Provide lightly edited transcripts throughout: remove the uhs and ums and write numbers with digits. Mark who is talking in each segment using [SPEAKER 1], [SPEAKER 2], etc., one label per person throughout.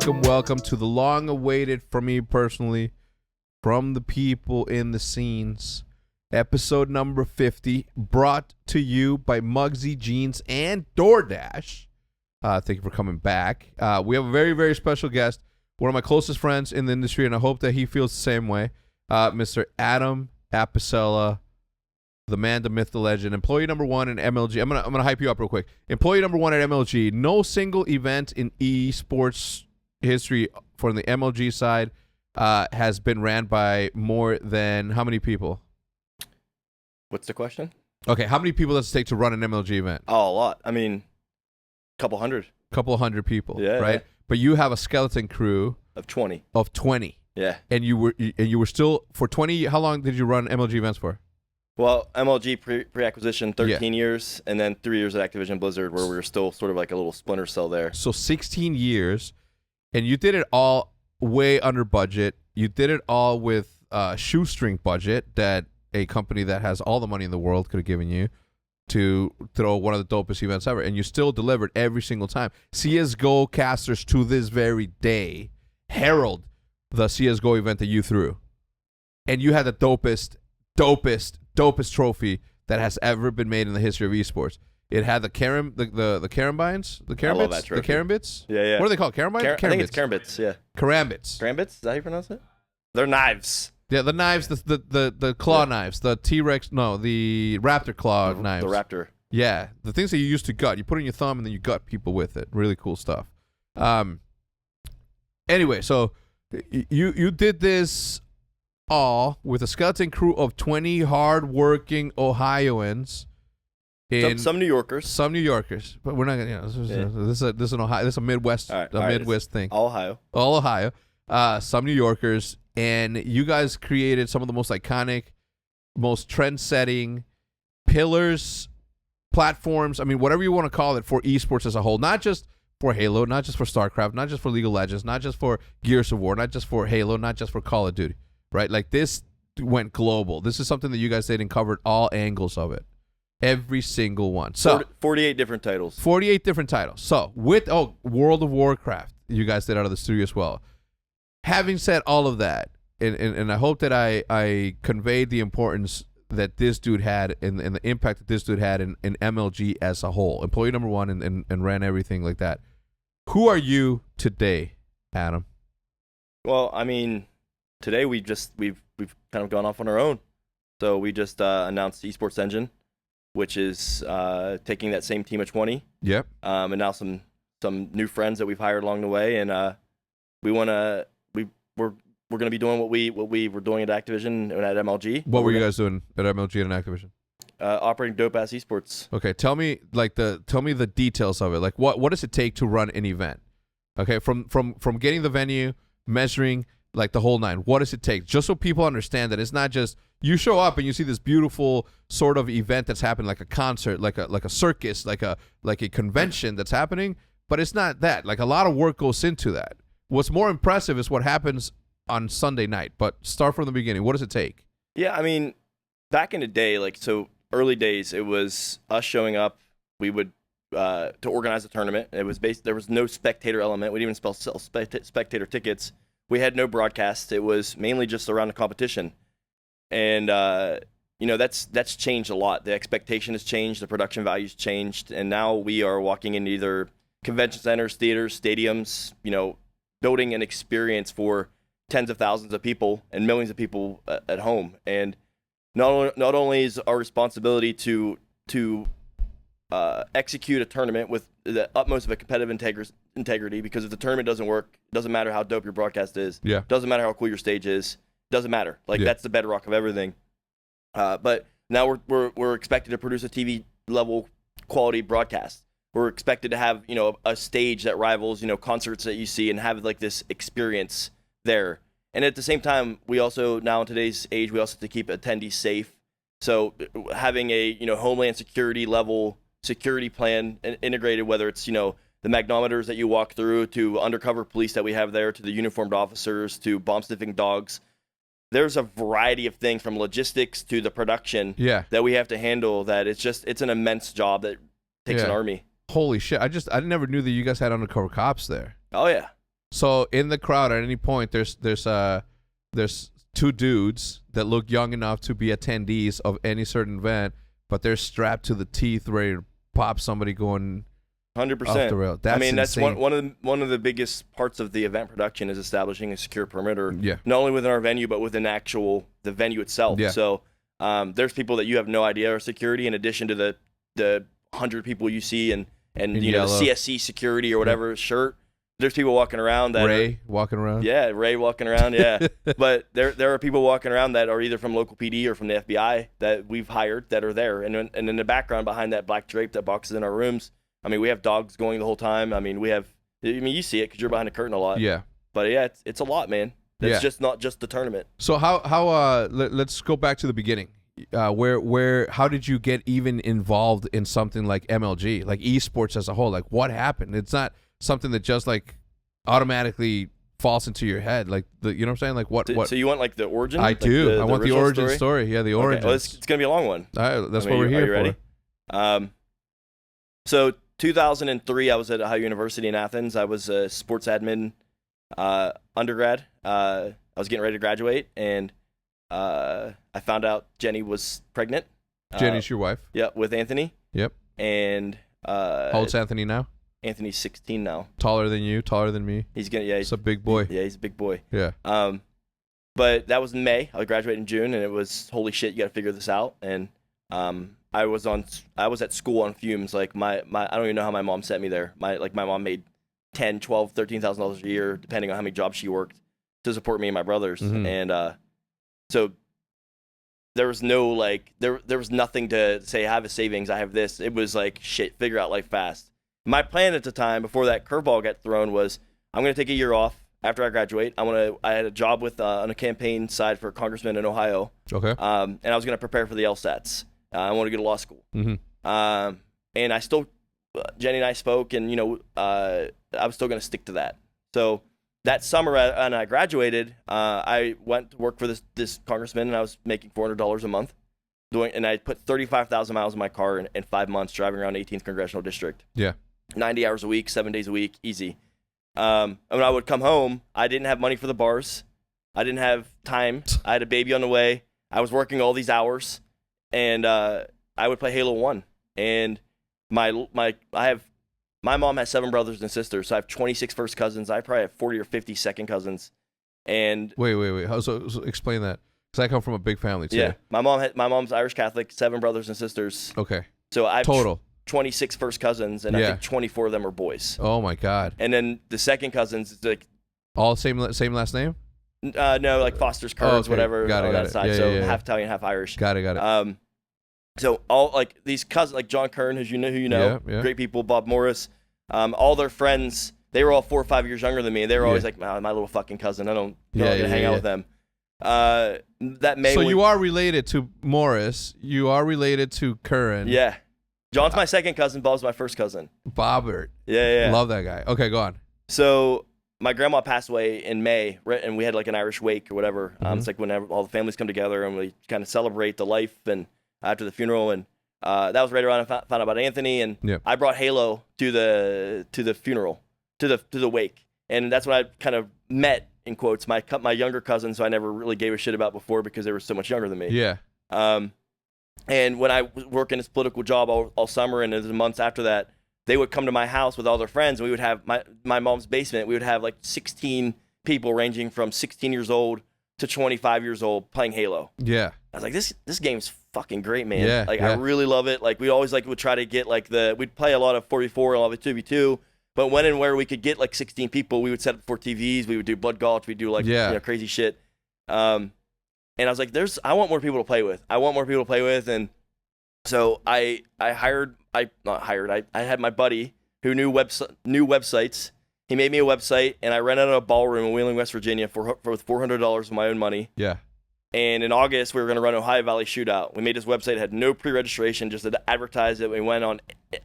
[SPEAKER 1] welcome to the long-awaited, for me personally, from the people in the scenes, episode number 50, brought to you by Muggsy Jeans and DoorDash. Thank you for coming back. We have a very, very special guest, one of my closest friends in the industry, and I hope that he feels the same way, Mr. Adam Apicella, the man, the myth, the legend, employee number one in MLG. I'm gonna hype you up real quick. Employee number one at MLG. No single event in esports history from the MLG side has been ran by more than how many people?
[SPEAKER 2] What's the question?
[SPEAKER 1] Okay, how many people does it take to run an MLG event?
[SPEAKER 2] Oh, a lot. I mean, couple hundred.
[SPEAKER 1] Couple hundred people,
[SPEAKER 2] yeah,
[SPEAKER 1] right?
[SPEAKER 2] Yeah.
[SPEAKER 1] But you have a skeleton crew
[SPEAKER 2] of 20.
[SPEAKER 1] Of 20.
[SPEAKER 2] Yeah.
[SPEAKER 1] And you were still for 20. How long did you run MLG events for?
[SPEAKER 2] Well, MLG pre-acquisition, 13 years, and then 3 years at Activision Blizzard, where we were still sort of like a little splinter cell there.
[SPEAKER 1] So 16 years, and you did it all way under budget. You did it all with a shoestring budget that a company that has all the money in the world could have given you to throw one of the dopest events ever, and you still delivered every single time. CSGO casters to this very day herald the CSGO event that you threw, and you had the dopest trophy that has ever been made in the history of esports. It had the the carambines, the carambits, the carambits.
[SPEAKER 2] Yeah.
[SPEAKER 1] What are they called? Carambines?
[SPEAKER 2] I think it's carambits. Yeah.
[SPEAKER 1] Carambits.
[SPEAKER 2] Carambits? Is that how you pronounce it? They're knives.
[SPEAKER 1] Yeah, the knives, the claw knives, the T-Rex, no, the raptor claw knives.
[SPEAKER 2] The raptor.
[SPEAKER 1] Yeah, the things that you used to gut. You put it in your thumb and then you gut people with it. Really cool stuff. Anyway, so you did this all with a skeleton crew of 20 hard-working Ohioans.
[SPEAKER 2] Some New Yorkers.
[SPEAKER 1] Some New Yorkers, but we're not gonna. This is an Ohio. This is a Midwest, Midwest thing.
[SPEAKER 2] All Ohio.
[SPEAKER 1] All Ohio. Some New Yorkers, and you guys created some of the most iconic, most trend-setting pillars, platforms. I mean, whatever you want to call it for esports as a whole, not just for Halo, not just for StarCraft, not just for League of Legends, not just for Gears of War, not just for Halo, not just for Call of Duty. Right? Like, this went global. This is something that you guys did and covered all angles of it. Every single one. So
[SPEAKER 2] 48 different titles.
[SPEAKER 1] 48 different titles. So with World of Warcraft, you guys did out of the studio as well. Having said all of that, and I hope that I conveyed the importance that this dude had and the impact that this dude had in MLG as a whole. Employee number one and ran everything like that. Who are you today, Adam?
[SPEAKER 2] Well, I mean, today we've kind of gone off on our own. So we just announced Esports Engine, which is taking that same team of 20.
[SPEAKER 1] Yep.
[SPEAKER 2] And now some new friends that we've hired along the way, and we're going to be doing what we were doing at Activision and at MLG.
[SPEAKER 1] What were you guys doing at MLG and Activision?
[SPEAKER 2] Operating dope ass esports.
[SPEAKER 1] Okay, tell me the details of it. Like, what does it take to run an event? Okay, from getting the venue, measuring, like the whole nine. What does it take? Just so people understand that it's not just you show up and you see this beautiful sort of event that's happening, like a concert, like a circus, like a convention that's happening, but it's not that. Like, a lot of work goes into that. What's more impressive is what happens on Sunday night. But start from the beginning. What does it take?
[SPEAKER 2] Yeah, I mean, back in the day, early days, it was us showing up. We would to organize a tournament. It was there was no spectator element. We didn't even sell spectator tickets. We had no broadcast. It was mainly just around the competition. And, that's changed a lot. The expectation has changed. The production value's changed. And now we are walking into either convention centers, theaters, stadiums, building an experience for tens of thousands of people and millions of people at home. And not only is our responsibility to execute a tournament with the utmost of a competitive integrity, because if the tournament doesn't work, it doesn't matter how dope your broadcast is.
[SPEAKER 1] Yeah.
[SPEAKER 2] Doesn't matter how cool your stage is. Doesn't matter. That's the bedrock of everything. But now we're expected to produce a TV level quality broadcast. We're expected to have a stage that rivals concerts that you see and have like this experience there. And at the same time, we also now in today's age, we also have to keep attendees safe. So having a homeland security level security plan integrated, whether it's the magnometers that you walk through, to undercover police that we have there, to the uniformed officers, to bomb sniffing dogs. There's a variety of things from logistics to the production that we have to handle, that it's an immense job that takes an army.
[SPEAKER 1] Holy shit. I never knew that you guys had undercover cops there.
[SPEAKER 2] Oh yeah.
[SPEAKER 1] So in the crowd at any point, there's two dudes that look young enough to be attendees of any certain event, but they're strapped to the teeth, ready to pop somebody going
[SPEAKER 2] 100%.
[SPEAKER 1] off the rail. That's
[SPEAKER 2] that's
[SPEAKER 1] insane.
[SPEAKER 2] one of the biggest parts of the event production is establishing a secure perimeter.
[SPEAKER 1] Yeah.
[SPEAKER 2] Not only within our venue, but within the venue itself.
[SPEAKER 1] Yeah.
[SPEAKER 2] So there's people that you have no idea are security, in addition to the 100 people you see and
[SPEAKER 1] In
[SPEAKER 2] you know,
[SPEAKER 1] yellow.
[SPEAKER 2] CSC security or whatever shirt. There's people walking around that
[SPEAKER 1] Ray walking around.
[SPEAKER 2] Yeah, Ray walking around, yeah. But there are people walking around that are either from local PD or from the FBI that we've hired that are there. And in the background behind that black drape that boxes in our rooms, I mean, we have dogs going the whole time. I mean, you see it because you're behind a curtain a lot.
[SPEAKER 1] Yeah.
[SPEAKER 2] But yeah, it's a lot, man. It's
[SPEAKER 1] Yeah.
[SPEAKER 2] just not just the tournament.
[SPEAKER 1] So let's go back to the beginning. How did you get even involved in something like MLG, like esports as a whole? Like, what happened? It's not something that just like automatically falls into your head. Like you know what I'm saying? Like what?
[SPEAKER 2] So you want like the origin?
[SPEAKER 1] I
[SPEAKER 2] Like
[SPEAKER 1] do. I want the
[SPEAKER 2] original
[SPEAKER 1] origin story. Yeah, the origin.
[SPEAKER 2] Okay. Well, it's gonna be a long one.
[SPEAKER 1] That's
[SPEAKER 2] I mean,
[SPEAKER 1] what we're
[SPEAKER 2] are
[SPEAKER 1] here
[SPEAKER 2] you
[SPEAKER 1] for.
[SPEAKER 2] ready? So 2003, I was at Ohio University in Athens. I was a sports admin undergrad. I was getting ready to graduate, and I found out Jenny was pregnant.
[SPEAKER 1] Jenny's your wife.
[SPEAKER 2] Yeah, with Anthony.
[SPEAKER 1] Yep.
[SPEAKER 2] And
[SPEAKER 1] How old's Anthony now?
[SPEAKER 2] Anthony's 16 now.
[SPEAKER 1] Taller than you, taller than me.
[SPEAKER 2] He's gonna
[SPEAKER 1] He's a big boy.
[SPEAKER 2] Yeah, he's a big boy.
[SPEAKER 1] Yeah.
[SPEAKER 2] But that was in May. I graduated in June, and it was holy shit. You got to figure this out. And I was at school on fumes. Like my I don't even know how my mom sent me there. My mom made $10,000, $12,000, $13,000 a year, depending on how many jobs she worked, to support me and my brothers.
[SPEAKER 1] Mhm.
[SPEAKER 2] And so there was no there was nothing to say I have a savings, I have this. It was like shit, figure out life fast. My plan at the time, before that curveball got thrown, was I'm gonna take a year off after I graduate. I had a job with on a campaign side for a congressman in Ohio.
[SPEAKER 1] Okay.
[SPEAKER 2] And I was gonna prepare for the LSATs. I want to go to law school.
[SPEAKER 1] Mm-hmm.
[SPEAKER 2] And I still, Jenny and I spoke, and I was still gonna stick to that. So that summer, when I graduated, I went to work for this congressman, and I was making $400 a month, and I put 35,000 miles in my car in 5 months, driving around 18th congressional district.
[SPEAKER 1] Yeah.
[SPEAKER 2] 90 hours a week, 7 days a week, easy. And when I would come home, I didn't have money for the bars. I didn't have time. I had a baby on the way. I was working all these hours, and I would play Halo 1. And my mom has 7 brothers and sisters, so I have 26 first cousins. I probably have 40 or 50 second cousins. And
[SPEAKER 1] Wait. So explain that, because I come from a big family too.
[SPEAKER 2] yeah, my mom's Irish Catholic, 7 brothers and sisters.
[SPEAKER 1] Okay.
[SPEAKER 2] So I have
[SPEAKER 1] Total.
[SPEAKER 2] 26 first cousins, and I
[SPEAKER 1] Yeah.
[SPEAKER 2] think 24 of them are boys.
[SPEAKER 1] Oh my God.
[SPEAKER 2] And then the second cousins, it's like
[SPEAKER 1] All same last name.
[SPEAKER 2] no, like Foster's Kurds,
[SPEAKER 1] okay.
[SPEAKER 2] whatever,
[SPEAKER 1] Got it,
[SPEAKER 2] on
[SPEAKER 1] got
[SPEAKER 2] that
[SPEAKER 1] it.
[SPEAKER 2] side.
[SPEAKER 1] Yeah,
[SPEAKER 2] So
[SPEAKER 1] yeah, yeah.
[SPEAKER 2] half Italian, half Irish.
[SPEAKER 1] Got it.
[SPEAKER 2] So all like these cousins, like John Kern, who you know,
[SPEAKER 1] Yeah.
[SPEAKER 2] great people, Bob Morris, all their friends, they were all 4 or 5 years younger than me. They were always
[SPEAKER 1] Yeah.
[SPEAKER 2] like, my little fucking cousin. I don't
[SPEAKER 1] Yeah,
[SPEAKER 2] hang out with them. That May.
[SPEAKER 1] So you are related to Morris. You are related to Curran.
[SPEAKER 2] Yeah. John's my second cousin. Bob's my first cousin.
[SPEAKER 1] Bobbert.
[SPEAKER 2] Yeah.
[SPEAKER 1] Love that guy. Okay, go on.
[SPEAKER 2] So my grandma passed away in May, and we had like an Irish wake or whatever.
[SPEAKER 1] Mhm.
[SPEAKER 2] It's like whenever all the families come together and we kind of celebrate the life and after the funeral. And that was right around I found out about Anthony, and
[SPEAKER 1] Yeah.
[SPEAKER 2] I brought Halo to the funeral, to the wake, and that's when I kind of met in quotes my younger cousins, who I never really gave a shit about before because they were so much younger than me.
[SPEAKER 1] Yeah.
[SPEAKER 2] And when I was working this political job all summer and the months after that, they would come to my house with all their friends, and we would have my mom's basement. We would have like 16 people ranging from 16 years old to 25 years old playing Halo.
[SPEAKER 1] Yeah.
[SPEAKER 2] I was like, this game's fucking great, man.
[SPEAKER 1] Yeah,
[SPEAKER 2] Like
[SPEAKER 1] yeah.
[SPEAKER 2] I really love it. Like we always would try to get we'd play a lot of 44 and a lot of 2v2, but when and where we could get like 16 people, we would set up 4 TVs. We would do blood gulch. We'd do crazy shit. And I was like, I want more people to play with. And so I had my buddy who knew websites. He made me a website, and I rented a ballroom in Wheeling, West Virginia for $400 of my own money.
[SPEAKER 1] Yeah.
[SPEAKER 2] And in August, we were going to run Ohio Valley Shootout. We made this website, it had no pre-registration, just to advertise it. We went on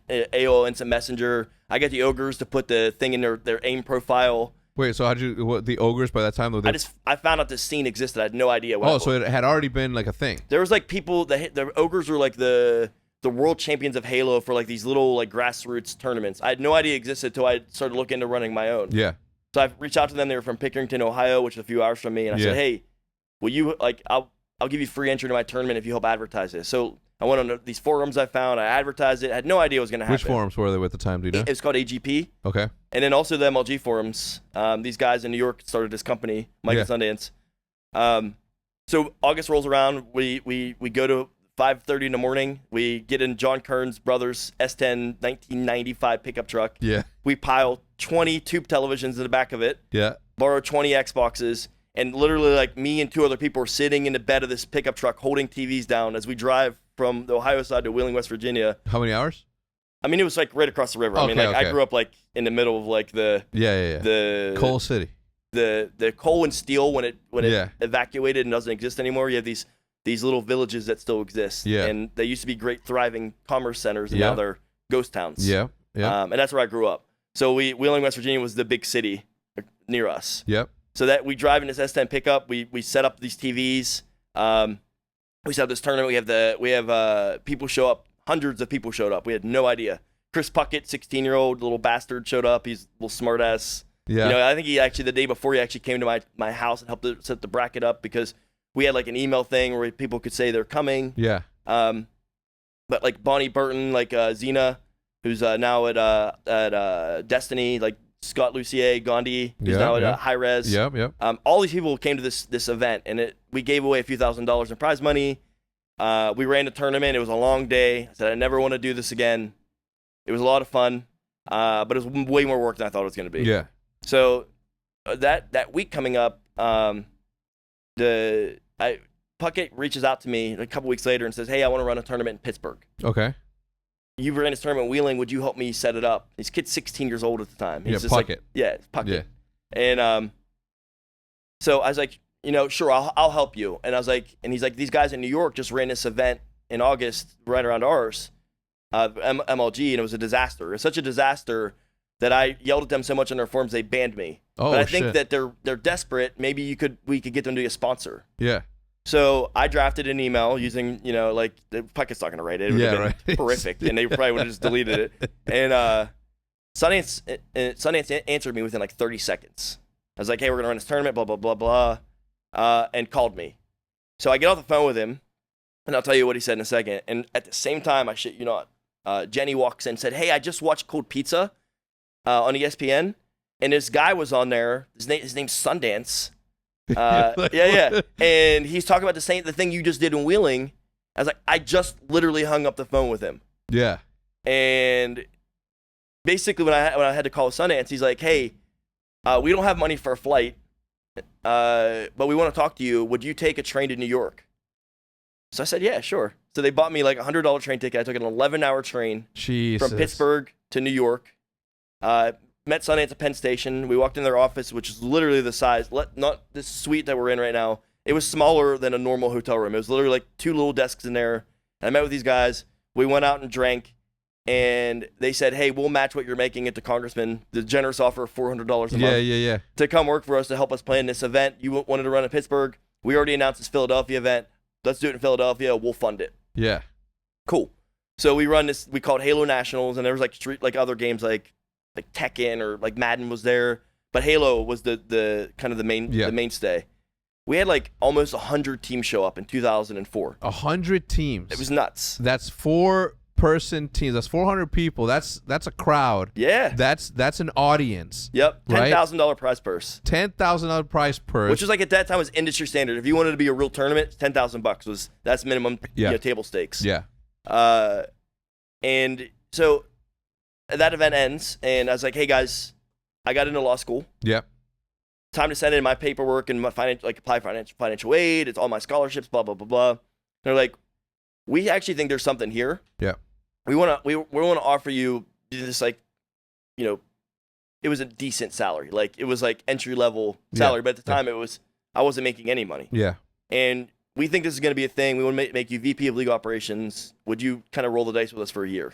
[SPEAKER 2] AOL Instant Messenger. I got the ogres to put the thing in their AIM profile.
[SPEAKER 1] Wait, so the ogres by that time?
[SPEAKER 2] I found out this scene existed. I had no idea.
[SPEAKER 1] So it had already been like a thing.
[SPEAKER 2] There was like people, the ogres were like the world champions of Halo for like these little like grassroots tournaments. I had no idea it existed until I started looking into running my own.
[SPEAKER 1] Yeah.
[SPEAKER 2] So I reached out to them. They were from Pickerington, Ohio, which is a few hours from me. And I said, hey, will you, like, I'll give you free entry to my tournament if you help advertise it. So I went on these forums I found. I advertised it. I had no idea what was going to happen.
[SPEAKER 1] Which forums were they at the time, do you know?
[SPEAKER 2] It was called AGP.
[SPEAKER 1] Okay.
[SPEAKER 2] And then also the MLG forums. These guys in New York started this company, Mike and Sundance. So August rolls around. We go to 5:30 in the morning. We get in John Kern's brother's S10 1995 pickup truck.
[SPEAKER 1] Yeah.
[SPEAKER 2] We pile 20 tube televisions in the back of it.
[SPEAKER 1] Yeah.
[SPEAKER 2] Borrow 20 Xboxes. And literally, like, me and 2 other people were sitting in the bed of this pickup truck holding TVs down as we drive from the Ohio side to Wheeling, West Virginia.
[SPEAKER 1] How many hours?
[SPEAKER 2] I mean, it was, like, right across the river. I mean, like, I grew up, like, in the middle of, like, the
[SPEAKER 1] Coal City.
[SPEAKER 2] The coal and steel when it evacuated and doesn't exist anymore. You have these little villages that still exist.
[SPEAKER 1] Yeah.
[SPEAKER 2] And they used to be great, thriving commerce centers, and now they're ghost towns.
[SPEAKER 1] Yeah. Yeah.
[SPEAKER 2] And that's where I grew up. So Wheeling, West Virginia was the big city near us.
[SPEAKER 1] Yep.
[SPEAKER 2] So that we drive in this S10 pickup, we set up these TVs. We set up this tournament. We have people show up. Hundreds of people showed up. We had no idea. Chris Puckett, 16-year-old little bastard, showed up. He's a little smart ass.
[SPEAKER 1] Yeah.
[SPEAKER 2] You know, I think he actually the day before he actually came to my house and helped to set the bracket up because we had like an email thing where people could say they're coming.
[SPEAKER 1] Yeah.
[SPEAKER 2] But like Bonnie Burton, like Xena, who's now at Destiny, like Scott Lucier, Gandhi, who's now at High Res.
[SPEAKER 1] Yep.
[SPEAKER 2] All these people came to this event, and we gave away a few $1,000s in prize money. We ran the tournament. It was a long day. I said I never want to do this again. It was a lot of fun, but it was way more work than I thought it was going to be.
[SPEAKER 1] Yeah.
[SPEAKER 2] So that week coming up, Puckett reaches out to me a couple weeks later and says, "Hey, I want to run a tournament in Pittsburgh.
[SPEAKER 1] Okay.
[SPEAKER 2] You ran this tournament in Wheeling. Would you help me set it up?" This kid's 16 years old at the time. He's just
[SPEAKER 1] Puckett.
[SPEAKER 2] Like, it's Puckett.
[SPEAKER 1] Yeah.
[SPEAKER 2] And so I was like, sure, I'll help you. And I was like, and he's like, these guys in New York just ran this event in August right around ours, MLG, and it was a disaster. It was such a disaster that I yelled at them so much on their forums they banned me.
[SPEAKER 1] Oh,
[SPEAKER 2] but I think that they're desperate. Maybe we could get them to be a sponsor.
[SPEAKER 1] Yeah.
[SPEAKER 2] So I drafted an email using, like Puckett's not going to write it. It would have been horrific, and they probably would have just deleted it. And Sundance answered me within like 30 seconds. I was like, "Hey, we're going to run this tournament, blah, blah, blah, blah," and called me. So I get off the phone with him, and I'll tell you what he said in a second. And at the same time, I shit you not, Jenny walks in and said, "Hey, I just watched Cold Pizza on ESPN, and this guy was on there. His name's Sundance." Yeah. And he's talking about the thing you just did in Wheeling. I was like, I just literally hung up the phone with him.
[SPEAKER 1] Yeah.
[SPEAKER 2] And basically, when I had to call Sundance, he's like, "Hey, we don't have money for a flight, but we want to talk to you. Would you take a train to New York?" So I said, "Yeah, sure." So they bought me like a $100 train ticket. I took an 11-hour train from Pittsburgh to New York. Met Sundance at Penn Station. We walked in their office, which is literally the size, not this suite that we're in right now. It was smaller than a normal hotel room. It was literally like 2 little desks in there. And I met with these guys. We went out and drank, and they said, "Hey, we'll match what you're making at the Congressman, the generous offer of $400 a month
[SPEAKER 1] Yeah.
[SPEAKER 2] to come work for us to help us plan this event. You wanted to run in Pittsburgh. We already announced this Philadelphia event. Let's do it in Philadelphia. We'll fund it."
[SPEAKER 1] Yeah.
[SPEAKER 2] Cool. So we run this. We called Halo Nationals, and there was like other games like Tekken or like Madden was there, but Halo was the kind of the mainstay. We had like almost 100 teams show up in 2004.
[SPEAKER 1] 100 teams.
[SPEAKER 2] It was nuts.
[SPEAKER 1] That's 4-person teams. That's 400 people. That's a crowd.
[SPEAKER 2] Yeah.
[SPEAKER 1] That's an audience.
[SPEAKER 2] Yep.
[SPEAKER 1] Right?
[SPEAKER 2] $10,000 prize purse.
[SPEAKER 1] $10,000 prize purse.
[SPEAKER 2] Which was like at that time was industry standard. If you wanted to be a real tournament, $10,000 that's minimum table stakes.
[SPEAKER 1] Yeah.
[SPEAKER 2] And so that event ends, and I was like, "Hey guys, I got into law school.
[SPEAKER 1] Yep.
[SPEAKER 2] Time to send in my paperwork and my apply financial aid. It's all my scholarships, blah blah blah blah." They're like, "We actually think there's something here.
[SPEAKER 1] Yeah.
[SPEAKER 2] We want to offer you this it was a decent salary. Like it was like entry level salary, but at the time I wasn't making any money.
[SPEAKER 1] Yeah.
[SPEAKER 2] And we think this is going to be a thing. We want to make you VP of legal operations. Would you kind of roll the dice with us for a year?"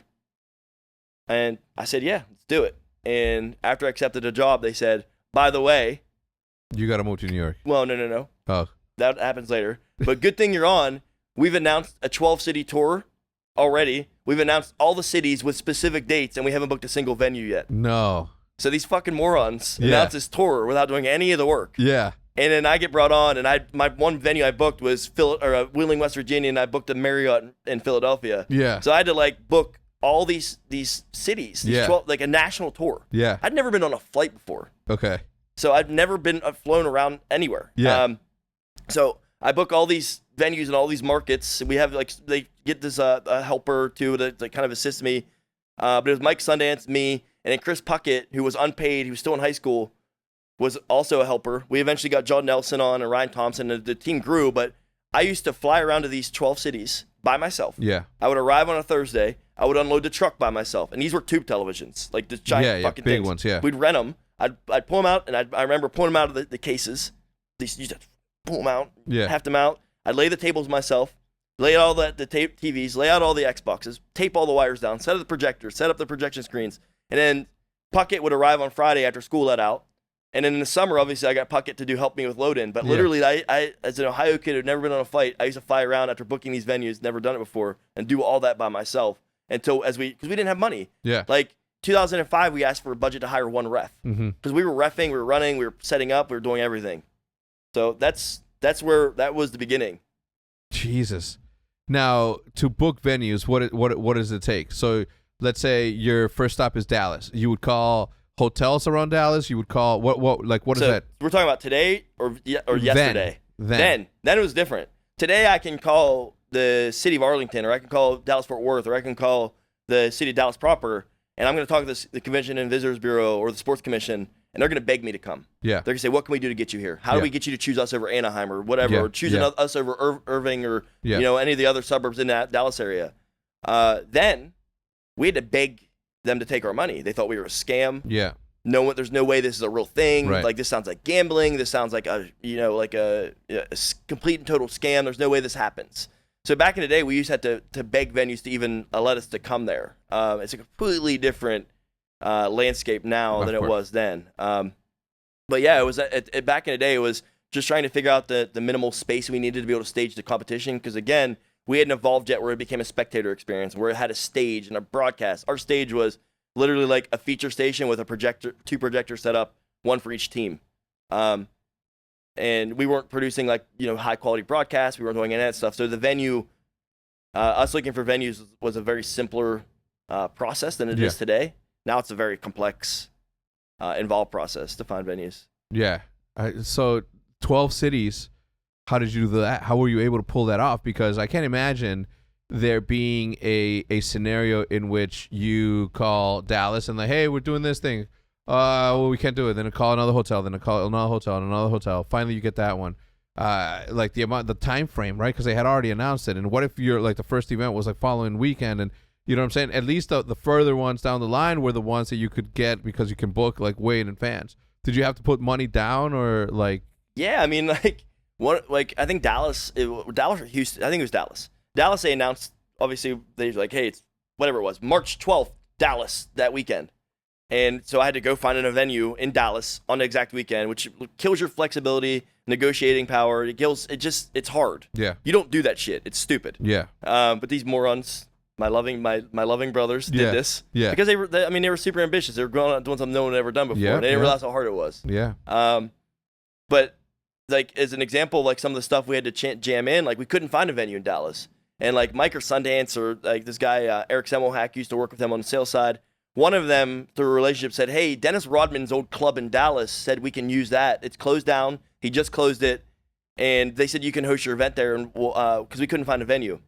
[SPEAKER 2] And I said, "Yeah, let's do it." And after I accepted a job, they said, "By the way,
[SPEAKER 1] you got to move to New York."
[SPEAKER 2] Well, no.
[SPEAKER 1] Oh.
[SPEAKER 2] That happens later. But good thing you're on. We've announced a 12-city tour already. We've announced all the cities with specific dates, and we haven't booked a single venue yet.
[SPEAKER 1] No.
[SPEAKER 2] So these fucking morons announced this tour without doing any of the work.
[SPEAKER 1] Yeah.
[SPEAKER 2] And then I get brought on, and my one venue I booked was Wheeling, West Virginia, and I booked a Marriott in Philadelphia.
[SPEAKER 1] Yeah.
[SPEAKER 2] So I had to like book all these cities, 12, like a national tour.
[SPEAKER 1] Yeah.
[SPEAKER 2] I'd never been on a flight before.
[SPEAKER 1] Okay.
[SPEAKER 2] So I've never been flown around anywhere.
[SPEAKER 1] Yeah.
[SPEAKER 2] So I book all these venues and all these markets. We have like they get this a helper too to kind of assist me. But it was Mike Sundance, me, and then Chris Puckett, who was unpaid, he was still in high school, was also a helper. We eventually got John Nelson on and Ryan Thompson, and the team grew. But I used to fly around to these 12 cities by myself.
[SPEAKER 1] Yeah.
[SPEAKER 2] I would arrive on a Thursday. I would unload the truck by myself, and these were tube televisions, like the giant fucking
[SPEAKER 1] big
[SPEAKER 2] things.
[SPEAKER 1] ones. Yeah.
[SPEAKER 2] We'd rent them. I'd pull them out, and I remember pulling them out of the cases. These used to pull them out, heft them out. I'd lay the tables myself, lay out all the TVs, lay out all the Xboxes, tape all the wires down, set up the projectors, set up the projection screens, and then Puckett would arrive on Friday after school let out. And then in the summer, obviously, I got Puckett to help me with load-in. But literally, I as an Ohio kid who'd never been on a flight, I used to fly around after booking these venues, never done it before, and do all that by myself until because we didn't have money.
[SPEAKER 1] Yeah.
[SPEAKER 2] Like 2005, we asked for a budget to hire one ref because we were reffing, we were running, we were setting up, we were doing everything. So that's where that was the beginning.
[SPEAKER 1] Jesus. Now, to book venues, what does it take? So let's say your first stop is Dallas. You would call hotels around Dallas. You would call what is that?
[SPEAKER 2] We're talking about today or yesterday. Then it was different. Today I can call the city of Arlington, or I can call Dallas Fort Worth, or I can call the city of Dallas proper, and I'm going to talk to the Convention and Visitors Bureau or the Sports Commission, and they're going to beg me to come.
[SPEAKER 1] Yeah.
[SPEAKER 2] They're going to say, what can we do to get you here? How do we get you to choose us over Anaheim or whatever, or choose us over Irving or any of the other suburbs in that Dallas area? Then we had to beg them to take our money. They thought we were a scam.
[SPEAKER 1] Yeah.
[SPEAKER 2] There's no way this is a real thing.
[SPEAKER 1] Right.
[SPEAKER 2] Like, this sounds like gambling. This sounds like a complete and total scam. There's no way this happens. So back in the day, we used to have to beg venues to even let us to come there. It's a completely different landscape now than it was then. But yeah, it was back in the day. It was just trying to figure out the minimal space we needed to be able to stage the competition. Because again, we hadn't evolved yet where it became a spectator experience, where it had a stage and a broadcast. Our stage was literally like a feature station with two projectors set up, one for each team. And we weren't producing high quality broadcasts. We weren't doing any of that stuff. So the venue, us looking for venues was a very simpler process than it is today. Now it's a very complex, involved process to find venues.
[SPEAKER 1] Yeah. So 12 cities. How did you do that? How were you able to pull that off? Because I can't imagine there being a scenario in which you call Dallas and hey, we're doing this thing. Well, we can't do it. Then I call another hotel. Then I call another hotel and another hotel. Finally, you get that one. The time frame, right? Because they had already announced it. And what if you're the first event was following weekend, and you know what I'm saying? At least the further ones down the line were the ones that you could get because you can book way in advance. Did you have to put money down or
[SPEAKER 2] Yeah, I mean I think Dallas or Houston. I think it was Dallas. Dallas, they announced, obviously, they were hey, it's whatever it was, March 12th, Dallas, that weekend. And so I had to go find a venue in Dallas on the exact weekend, which kills your flexibility, negotiating power. It's hard.
[SPEAKER 1] Yeah.
[SPEAKER 2] You don't do that shit. It's stupid.
[SPEAKER 1] Yeah.
[SPEAKER 2] But these morons, my loving brothers did this.
[SPEAKER 1] Yeah.
[SPEAKER 2] Because they were super ambitious. They were going out doing something no one had ever done before. And they didn't realize how hard it was.
[SPEAKER 1] Yeah.
[SPEAKER 2] But as an example, some of the stuff we had to jam in, we couldn't find a venue in Dallas. And Mike or Sundance or this guy, Eric Semmelhack, used to work with them on the sales side. One of them, through a relationship, said, hey, Dennis Rodman's old club in Dallas said we can use that. It's closed down. He just closed it. And they said you can host your event there and because we couldn't find a venue.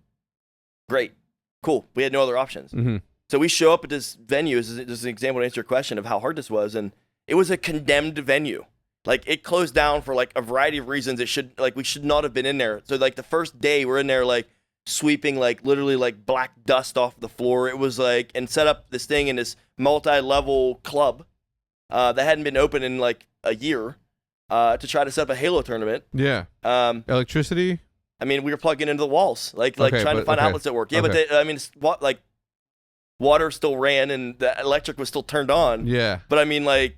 [SPEAKER 2] Great. Cool. We had no other options.
[SPEAKER 1] Mm-hmm.
[SPEAKER 2] So we show up at this venue. This is an example to answer your question of how hard this was. And it was a condemned venue. It closed down for a variety of reasons. We should not have been in there. So the first day we're in there sweeping literally black dust off the floor. It was and set up this thing in this multi-level club that hadn't been open in a year to try to set up a Halo tournament.
[SPEAKER 1] Yeah. Electricity?
[SPEAKER 2] I mean, we were plugging into the walls, trying to find outlets that work. Yeah, but water still ran and the electric was still turned on.
[SPEAKER 1] Yeah.
[SPEAKER 2] But I mean,
[SPEAKER 1] it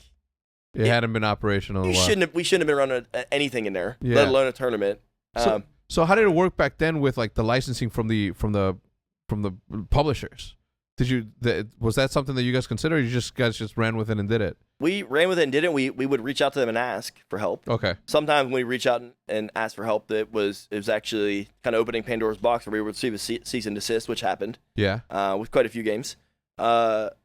[SPEAKER 1] hadn't been operational.
[SPEAKER 2] We shouldn't have been running anything in there, let alone a tournament.
[SPEAKER 1] So how did it work back then with the licensing from the publishers? Was that something that you guys considered? Or you guys just ran with it and did it?
[SPEAKER 2] we ran with it and did it. We would reach out to them and ask for help.
[SPEAKER 1] Okay.
[SPEAKER 2] Sometimes when we reach out and ask for help, it was actually kind of opening Pandora's box, where we would receive a cease and desist, which happened.
[SPEAKER 1] Yeah.
[SPEAKER 2] With quite a few games. But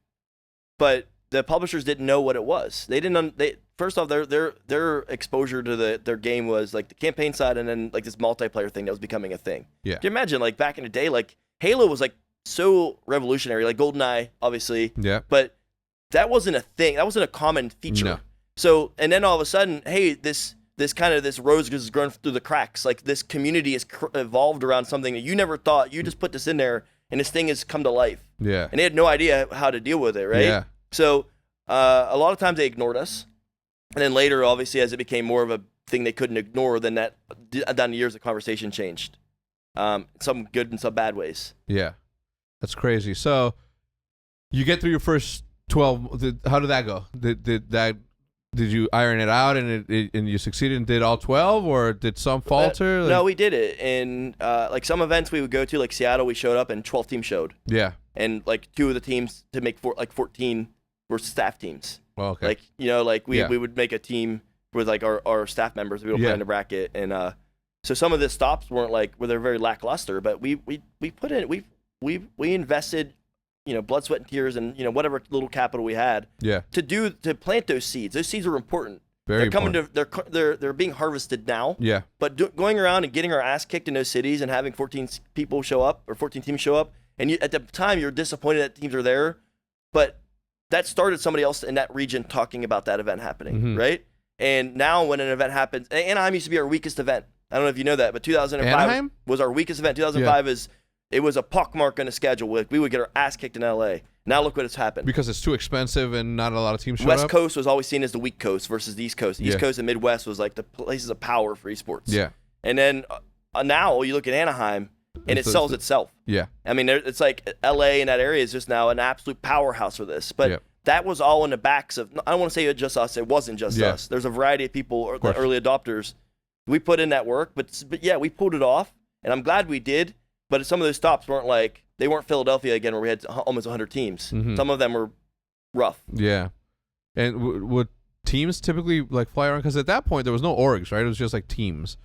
[SPEAKER 2] the publishers didn't know what it was. They didn't. First off, their exposure to their game was like the campaign side, and then like this multiplayer thing that was becoming a thing.
[SPEAKER 1] Yeah.
[SPEAKER 2] Can you imagine, like back in the day, like Halo was like so revolutionary, like GoldenEye, obviously.
[SPEAKER 1] Yeah.
[SPEAKER 2] But that wasn't a thing. That wasn't a common feature.
[SPEAKER 1] No.
[SPEAKER 2] So, and then all of a sudden, hey, this rose has grown through the cracks. Like this community has evolved around something that you never thought. You just put this in there, and this thing has come to life.
[SPEAKER 1] Yeah.
[SPEAKER 2] And they had no idea how to deal with it, right?
[SPEAKER 1] Yeah.
[SPEAKER 2] So, a lot of times they ignored us, and then later, obviously, as it became more of a thing they couldn't ignore, then down the years, the conversation changed. Some good and some bad ways.
[SPEAKER 1] Yeah. That's crazy. So, you get through your first 12. How did that go? Did you iron it out and you succeeded and did all 12, or did some falter?
[SPEAKER 2] No, we did it. And like some events we would go to, like Seattle, we showed up and 12 teams showed.
[SPEAKER 1] Yeah.
[SPEAKER 2] And like 2 of the teams to make 14 were staff teams.
[SPEAKER 1] Well, okay.
[SPEAKER 2] Like, you know, like we would make a team with like our staff members. We would play in the bracket. And so some of the stops were they're very lackluster, but we put in, we invested, you know, blood, sweat, and tears, and, you know, whatever little capital we had, to plant those seeds. Those seeds were important.
[SPEAKER 1] Very
[SPEAKER 2] important. They're being harvested now.
[SPEAKER 1] Yeah.
[SPEAKER 2] But going around and getting our ass kicked in those cities and having 14 people show up, or 14 teams show up, and at the time you're disappointed that teams are there, but that started somebody else in that region talking about that event happening, right? And now when an event happens, Anaheim used to be our weakest event. I don't know if you know that, but 2005 was our weakest event. 2005 it was a pockmark on the schedule. We would get our ass kicked in LA. Now look what has happened.
[SPEAKER 1] Because it's too expensive and not a lot of teams show up?
[SPEAKER 2] West Coast was always seen as the weak coast versus the East Coast. East Coast and Midwest was like the places of power for esports.
[SPEAKER 1] Yeah.
[SPEAKER 2] And then now you look at Anaheim, and it sells itself.
[SPEAKER 1] Yeah.
[SPEAKER 2] I mean, it's like LA and that area is just now an absolute powerhouse for this. But that was all in the backs of, I don't want to say it just us. It wasn't just us. There's a variety of people, the early adopters. We put in that work, but yeah, we pulled it off, and I'm glad we did. But some of those stops they weren't Philadelphia again, where we had almost 100 teams. Some of them were rough.
[SPEAKER 1] Yeah. And would teams typically like fly around? Because at that point, there was no orgs, right? It was just like teams.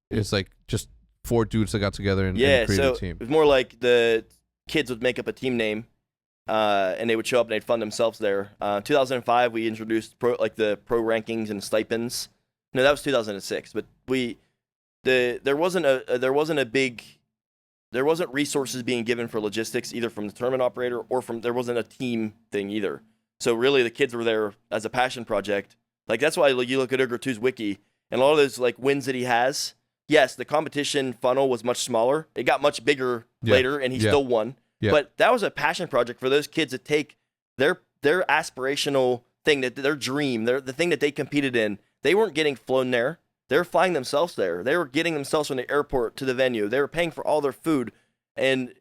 [SPEAKER 1] It's like just 4 dudes that got together and created a team.
[SPEAKER 2] It was more like the kids would make up a team name, and they would show up and they'd fund themselves there. 2005, we introduced the pro rankings and stipends. No, that was 2006. But there wasn't resources being given for logistics, either from the tournament operator or there wasn't a team thing either. So really, the kids were there as a passion project. Like that's why you look at Ugra 2's wiki and a lot of those like wins that he has. Yes, the competition funnel was much smaller. It got much bigger later, and he still won. Yeah. But that was a passion project for those kids to take their aspirational thing, their dream, the thing that they competed in. They weren't getting flown there. They were flying themselves there. They were getting themselves from the airport to the venue. They were paying for all their food, and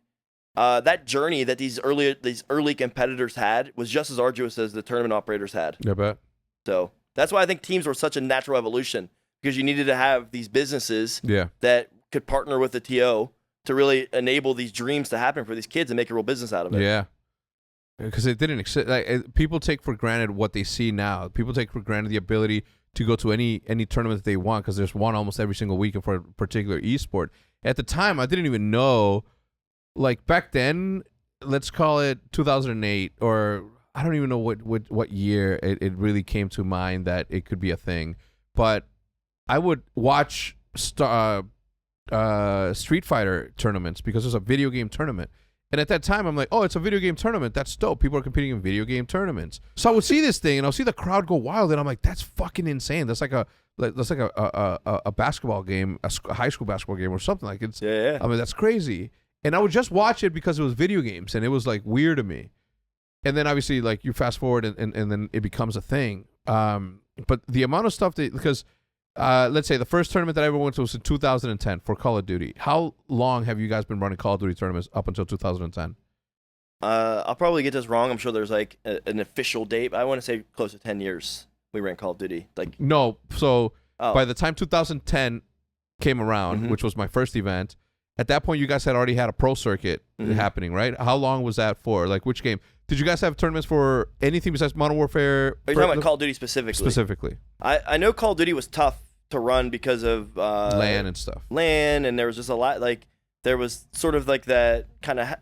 [SPEAKER 2] that journey that these early competitors had was just as arduous as the tournament operators had.
[SPEAKER 1] I bet.
[SPEAKER 2] So that's why I think teams were such a natural evolution, because you needed to have these businesses that could partner with the TO to really enable these dreams to happen for these kids and make a real business out of it.
[SPEAKER 1] Yeah. Because it didn't exist. Like, people take for granted what they see now. People take for granted the ability to go to any tournament that they want, because there's one almost every single weekend for a particular esport. At the time, I didn't even know, like back then, let's call it 2008, or I don't even know what year it really came to mind that it could be a thing. But I would watch Street Fighter tournaments because there's a video game tournament. And at that time, I'm like, oh, it's a video game tournament. That's dope. People are competing in video game tournaments. So I would see this thing, and I'll see the crowd go wild, and I'm like, that's fucking insane. That's like a basketball game, a high school basketball game or something. Like it's.
[SPEAKER 2] Yeah.
[SPEAKER 1] I mean, that's crazy. And I would just watch it because it was video games, and it was like weird to me. And then obviously, like you fast forward, and then it becomes a thing. But the amount of stuff because. Let's say the first tournament that I ever went to was in 2010 for Call of Duty. How long have you guys been running Call of Duty tournaments up until 2010?
[SPEAKER 2] I'll probably get this wrong. I'm sure there's like an official date. I want to say close to 10 years we ran Call of Duty.
[SPEAKER 1] No, so by the time 2010 came around, which was my first event, at that point you guys had already had a pro circuit happening, right? How long was that for? Like which game? Did you guys have tournaments for anything besides Modern Warfare?
[SPEAKER 2] Are you talking about Call of Duty specifically?
[SPEAKER 1] Specifically.
[SPEAKER 2] I know Call of Duty was tough to run because of
[SPEAKER 1] LAN and stuff.
[SPEAKER 2] LAN, and there was just a lot, like, there was sort of like that kind of,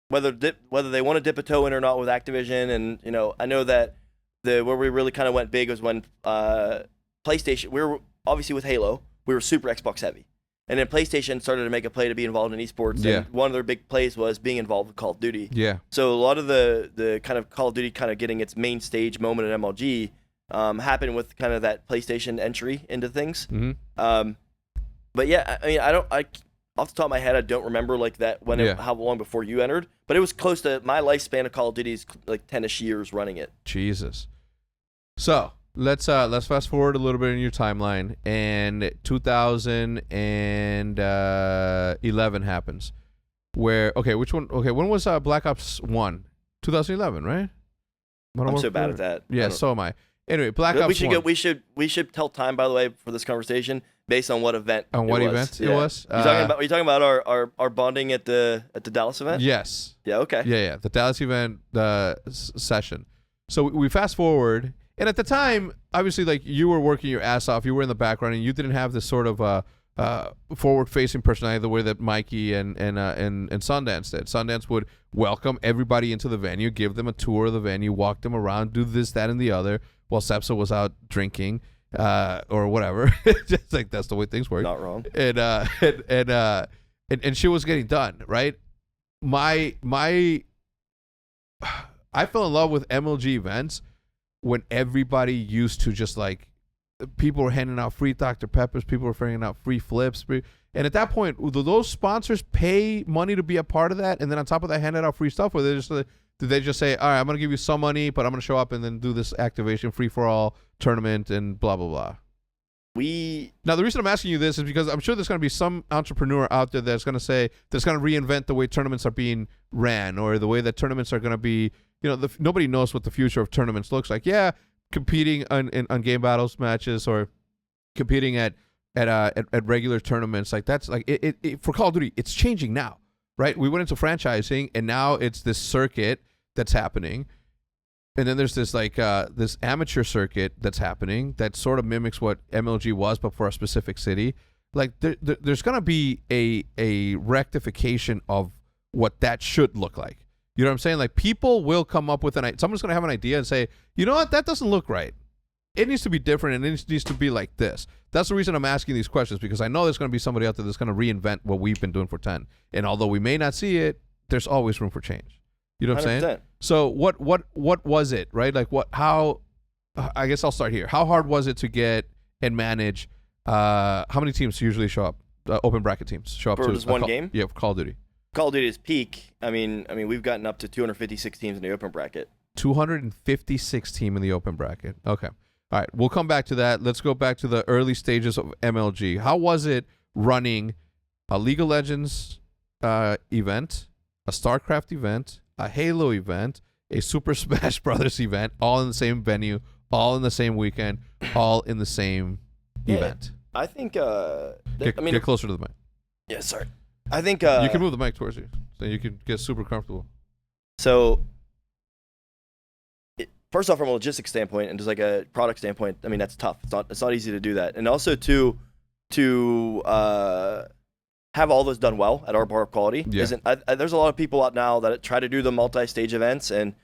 [SPEAKER 2] whether they want to dip a toe in or not with Activision, and, you know, I know that where we really kind of went big was when PlayStation, we were obviously with Halo, we were super Xbox heavy. And then PlayStation started to make a play to be involved in esports, and one of their big plays was being involved with Call of Duty.
[SPEAKER 1] Yeah.
[SPEAKER 2] So a lot of the kind of Call of Duty kind of getting its main stage moment at MLG happened with kind of that PlayStation entry into things.
[SPEAKER 1] Mm-hmm.
[SPEAKER 2] But yeah, I mean, I off the top of my head, I don't remember like that how long before you entered, but it was close to my lifespan of Call of Duty is like 10-ish years running it.
[SPEAKER 1] Jesus. So let's fast forward a little bit in your timeline, and 2011 happens. Where which one? Okay, when was Black Ops 1? 2011, right?
[SPEAKER 2] I'm so bad at that.
[SPEAKER 1] Yeah, so am I. Anyway, Black Ops 1.
[SPEAKER 2] We should tell time, by the way, for this conversation based on what event.
[SPEAKER 1] On what event it was?
[SPEAKER 2] Are you talking about our bonding at the Dallas event?
[SPEAKER 1] Yes.
[SPEAKER 2] Yeah. Okay.
[SPEAKER 1] Yeah. The Dallas event session. So we fast forward. And at the time, obviously, like, you were working your ass off. You were in the background, and you didn't have this sort of forward-facing personality the way that Mikey and Sundance did. Sundance would welcome everybody into the venue, give them a tour of the venue, walk them around, do this, that, and the other, while Sepsa was out drinking or whatever. Just like that's the way things work.
[SPEAKER 2] Not wrong.
[SPEAKER 1] And shit was getting done, right? I fell in love with MLG events when everybody used to just, like, people were handing out free Dr. Peppers, people were handing out free flips, and at that point, do those sponsors pay money to be a part of that, and then on top of that, handed out free stuff, or did they just say, all right, I'm going to give you some money, but I'm going to show up and then do this activation free-for-all tournament and blah, blah, blah? Now, the reason I'm asking you this is because I'm sure there's going to be some entrepreneur out there that's going to reinvent the way tournaments are being ran, or the way that tournaments are going to be. You know, nobody knows what the future of tournaments looks like. Yeah, competing on game battles matches, or competing at regular tournaments, like, that's like it for Call of Duty. It's changing now, right? We went into franchising, and now it's this circuit that's happening, and then there's this this amateur circuit that's happening that sort of mimics what MLG was, but for a specific city. Like, there's gonna be a rectification of what that should look like. You know what I'm saying? Like, people will come up with someone's going to have an idea and say, you know what, that doesn't look right. It needs to be different, and it needs to be like this. That's the reason I'm asking these questions, because I know there's going to be somebody out there that's going to reinvent what we've been doing for 10. And although we may not see it, there's always room for change. You know what I'm saying? So what was it, right? Like, I guess I'll start here. How hard was it to get and manage, how many teams usually show up? Open bracket teams show up
[SPEAKER 2] for just one game?
[SPEAKER 1] Yeah, for Call of Duty.
[SPEAKER 2] Call of Duty's peak. I mean, we've gotten up to 256 teams in the open bracket.
[SPEAKER 1] 256 team in the open bracket. Okay. All right. We'll come back to that. Let's go back to the early stages of MLG. How was it running a League of Legends event, a StarCraft event, a Halo event, a Super Smash Brothers event, all in the same venue, all in the same weekend, all in the same event?
[SPEAKER 2] I think.
[SPEAKER 1] Get closer to the mic.
[SPEAKER 2] Yeah, sorry. I think
[SPEAKER 1] you can move the mic towards you, so you can get super comfortable.
[SPEAKER 2] So, first off, from a logistics standpoint and just like a product standpoint, I mean, that's tough. It's not easy to do that, and also to have all this done well at our bar of quality isn't. There's a lot of people out now that try to do the multi-stage events, and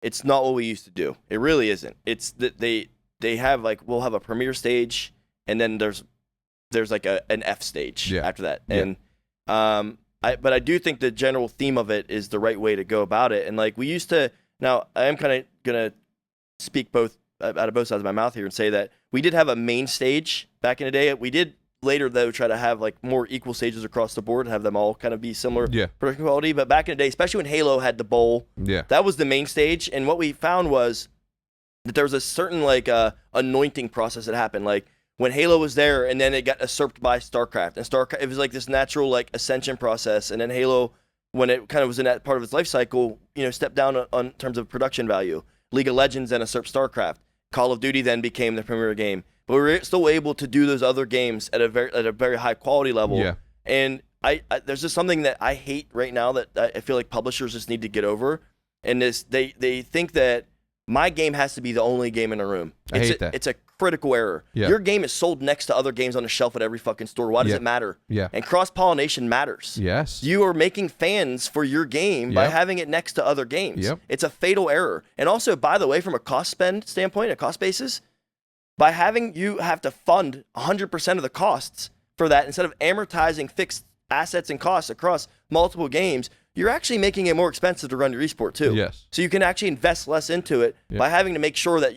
[SPEAKER 2] it's not what we used to do. It really isn't. It's that they have, like, we'll have a premier stage, and then there's like an F stage after that, and but I do think the general theme of it is the right way to go about it. And, like, we used to, now I am kind of going to speak out of both sides of my mouth here and say that we did have a main stage back in the day. We did later, though, try to have, like, more equal stages across the board, have them all kind of be similar production quality. But back in the day, especially when Halo had the bowl, that was the main stage. And what we found was that there was a certain, like, anointing process that happened. Like, when Halo was there, and then it got usurped by StarCraft, and StarCraft, it was like this natural, like, ascension process, and then Halo, when it kind of was in that part of its life cycle, you know, stepped down on terms of production value. League of Legends then usurped StarCraft. Call of Duty then became the premier game, but we were still able to do those other games at a very high quality level. Yeah. And I there's just something that I hate right now that I feel like publishers just need to get over, and they think that my game has to be the only game in the room.
[SPEAKER 1] I hate that.
[SPEAKER 2] It's a critical error.
[SPEAKER 1] Yeah.
[SPEAKER 2] Your game is sold next to other games on the shelf at every fucking store. Why does it matter?
[SPEAKER 1] Yeah.
[SPEAKER 2] And cross-pollination matters.
[SPEAKER 1] Yes.
[SPEAKER 2] You are making fans for your game by having it next to other games.
[SPEAKER 1] Yep.
[SPEAKER 2] It's a fatal error. And also, by the way, from a cost spend standpoint, a cost basis, by having you have to fund 100% of the costs for that instead of amortizing fixed assets and costs across multiple games, you're actually making it more expensive to run your esport too.
[SPEAKER 1] Yes.
[SPEAKER 2] So you can actually invest less into it by having to make sure that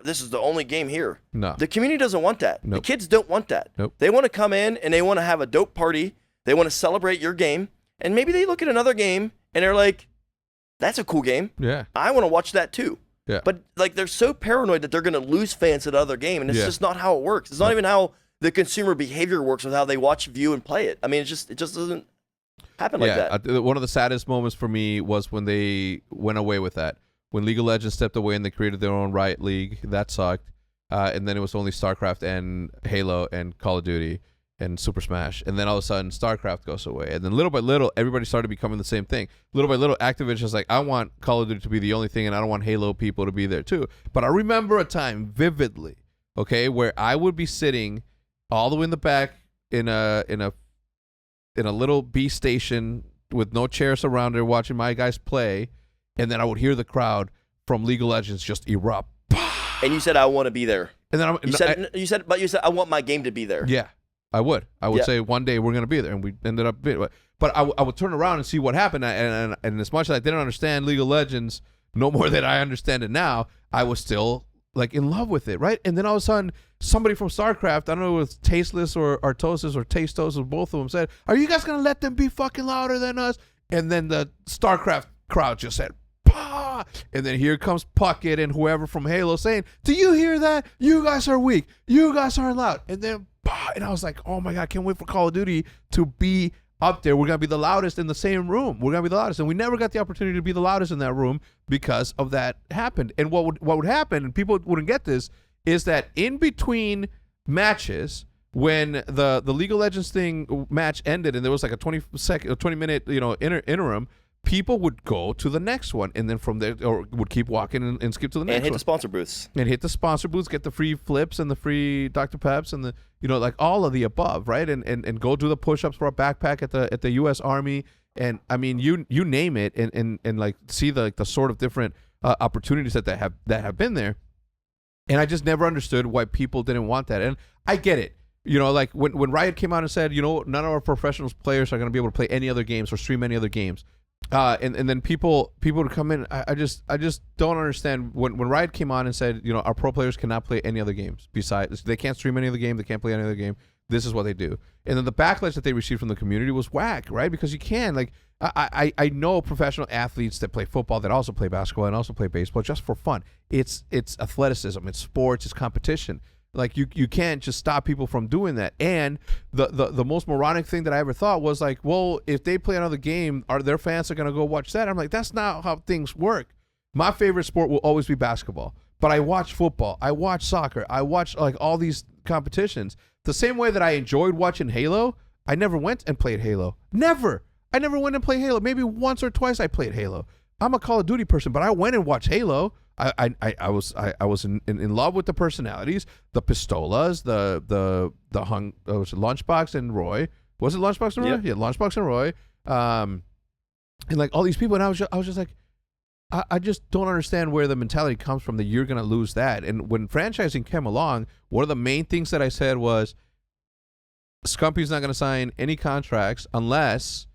[SPEAKER 2] this is the only game here.
[SPEAKER 1] No.
[SPEAKER 2] The community doesn't want that.
[SPEAKER 1] Nope.
[SPEAKER 2] The kids don't want that.
[SPEAKER 1] Nope.
[SPEAKER 2] They want to come in and they want to have a dope party. They want to celebrate your game. And maybe they look at another game and they're like, that's a cool game.
[SPEAKER 1] Yeah.
[SPEAKER 2] I want to watch that too.
[SPEAKER 1] Yeah.
[SPEAKER 2] But like they're so paranoid that they're going to lose fans at other game. And it's just not how it works. It's not even how the consumer behavior works with how they watch, view, and play it. I mean, it just doesn't happen like that.
[SPEAKER 1] One of the saddest moments for me was when they went away with that. When League of Legends stepped away and they created their own Riot League. That sucked. And then it was only StarCraft and Halo and Call of Duty and Super Smash. And then all of a sudden, StarCraft goes away. And then little by little, everybody started becoming the same thing. Little by little, Activision's like, I want Call of Duty to be the only thing, and I don't want Halo people to be there too. But I remember a time vividly, okay, where I would be sitting all the way in the back in a little B station with no chairs around her watching my guys play, and then I would hear the crowd from League of Legends just erupt.
[SPEAKER 2] And you said, I want to be there.
[SPEAKER 1] And then
[SPEAKER 2] you said, I want my game to be there.
[SPEAKER 1] Yeah, I would say one day we're going to be there, and we ended up being, but I would turn around and see what happened, and as much as I didn't understand League of Legends no more than I understand it now, I was still like in love with it, right? And then all of a sudden, somebody from StarCraft, I don't know if it was Tasteless or Artosis or Tastos, or both of them said, are you guys going to let them be fucking louder than us? And then the StarCraft crowd just said, pah! And then here comes Puckett and whoever from Halo saying, do you hear that? You guys are weak. You guys aren't loud. And then, pah! And I was like, oh my God, I can't wait for Call of Duty to be up there. We're going to be the loudest in the same room. We're going to be the loudest. And we never got the opportunity to be the loudest in that room because of that happened. And what would happen, and people wouldn't get this, is that in between matches, when the League of Legends thing match ended and there was like a 20-minute interim, people would go to the next one, and then from there, or would keep walking and skip to the next one.
[SPEAKER 2] And hit the sponsor booths.
[SPEAKER 1] And hit the sponsor booths, get the free flips and the free Dr. Peps and the, like all of the above, right? And go do the push-ups for a backpack at the U.S. Army. And I mean, you name it, and like see the sort of different opportunities that have been there. And I just never understood why people didn't want that. And I get it. Like when Riot came out and said, none of our professional players are going to be able to play any other games or stream any other games. And then people would come in. I just don't understand when Riot came on and said, our pro players cannot play any other games besides, they can't stream any other game, they can't play any other game. This is what they do. And then the backlash that they received from the community was whack, right? Because you can, like, I know professional athletes that play football that also play basketball and also play baseball just for fun. It's athleticism, it's sports, it's competition. Like you can't just stop people from doing that. And the most moronic thing that I ever thought was like, well, if they play another game, are their fans are gonna go watch that? I'm like, that's not how things work. My favorite sport will always be basketball, but I watch football, I watch soccer, I watch like all these competitions. The same way that I enjoyed watching Halo, I never went and played Halo. Never. I never went and played Halo. Maybe once or twice I played Halo. I'm a Call of Duty person, but I went and watched Halo. I was in love with the personalities, the Pistolas, the was it Lunchbox and Roy? Was it Lunchbox and Roy?
[SPEAKER 2] Yep.
[SPEAKER 1] Yeah, Lunchbox and Roy. And like all these people, and I was just like, I just don't understand where the mentality comes from that you're gonna lose that. And when franchising came along, one of the main things that I said was, Scumpy's not gonna sign any contracts unless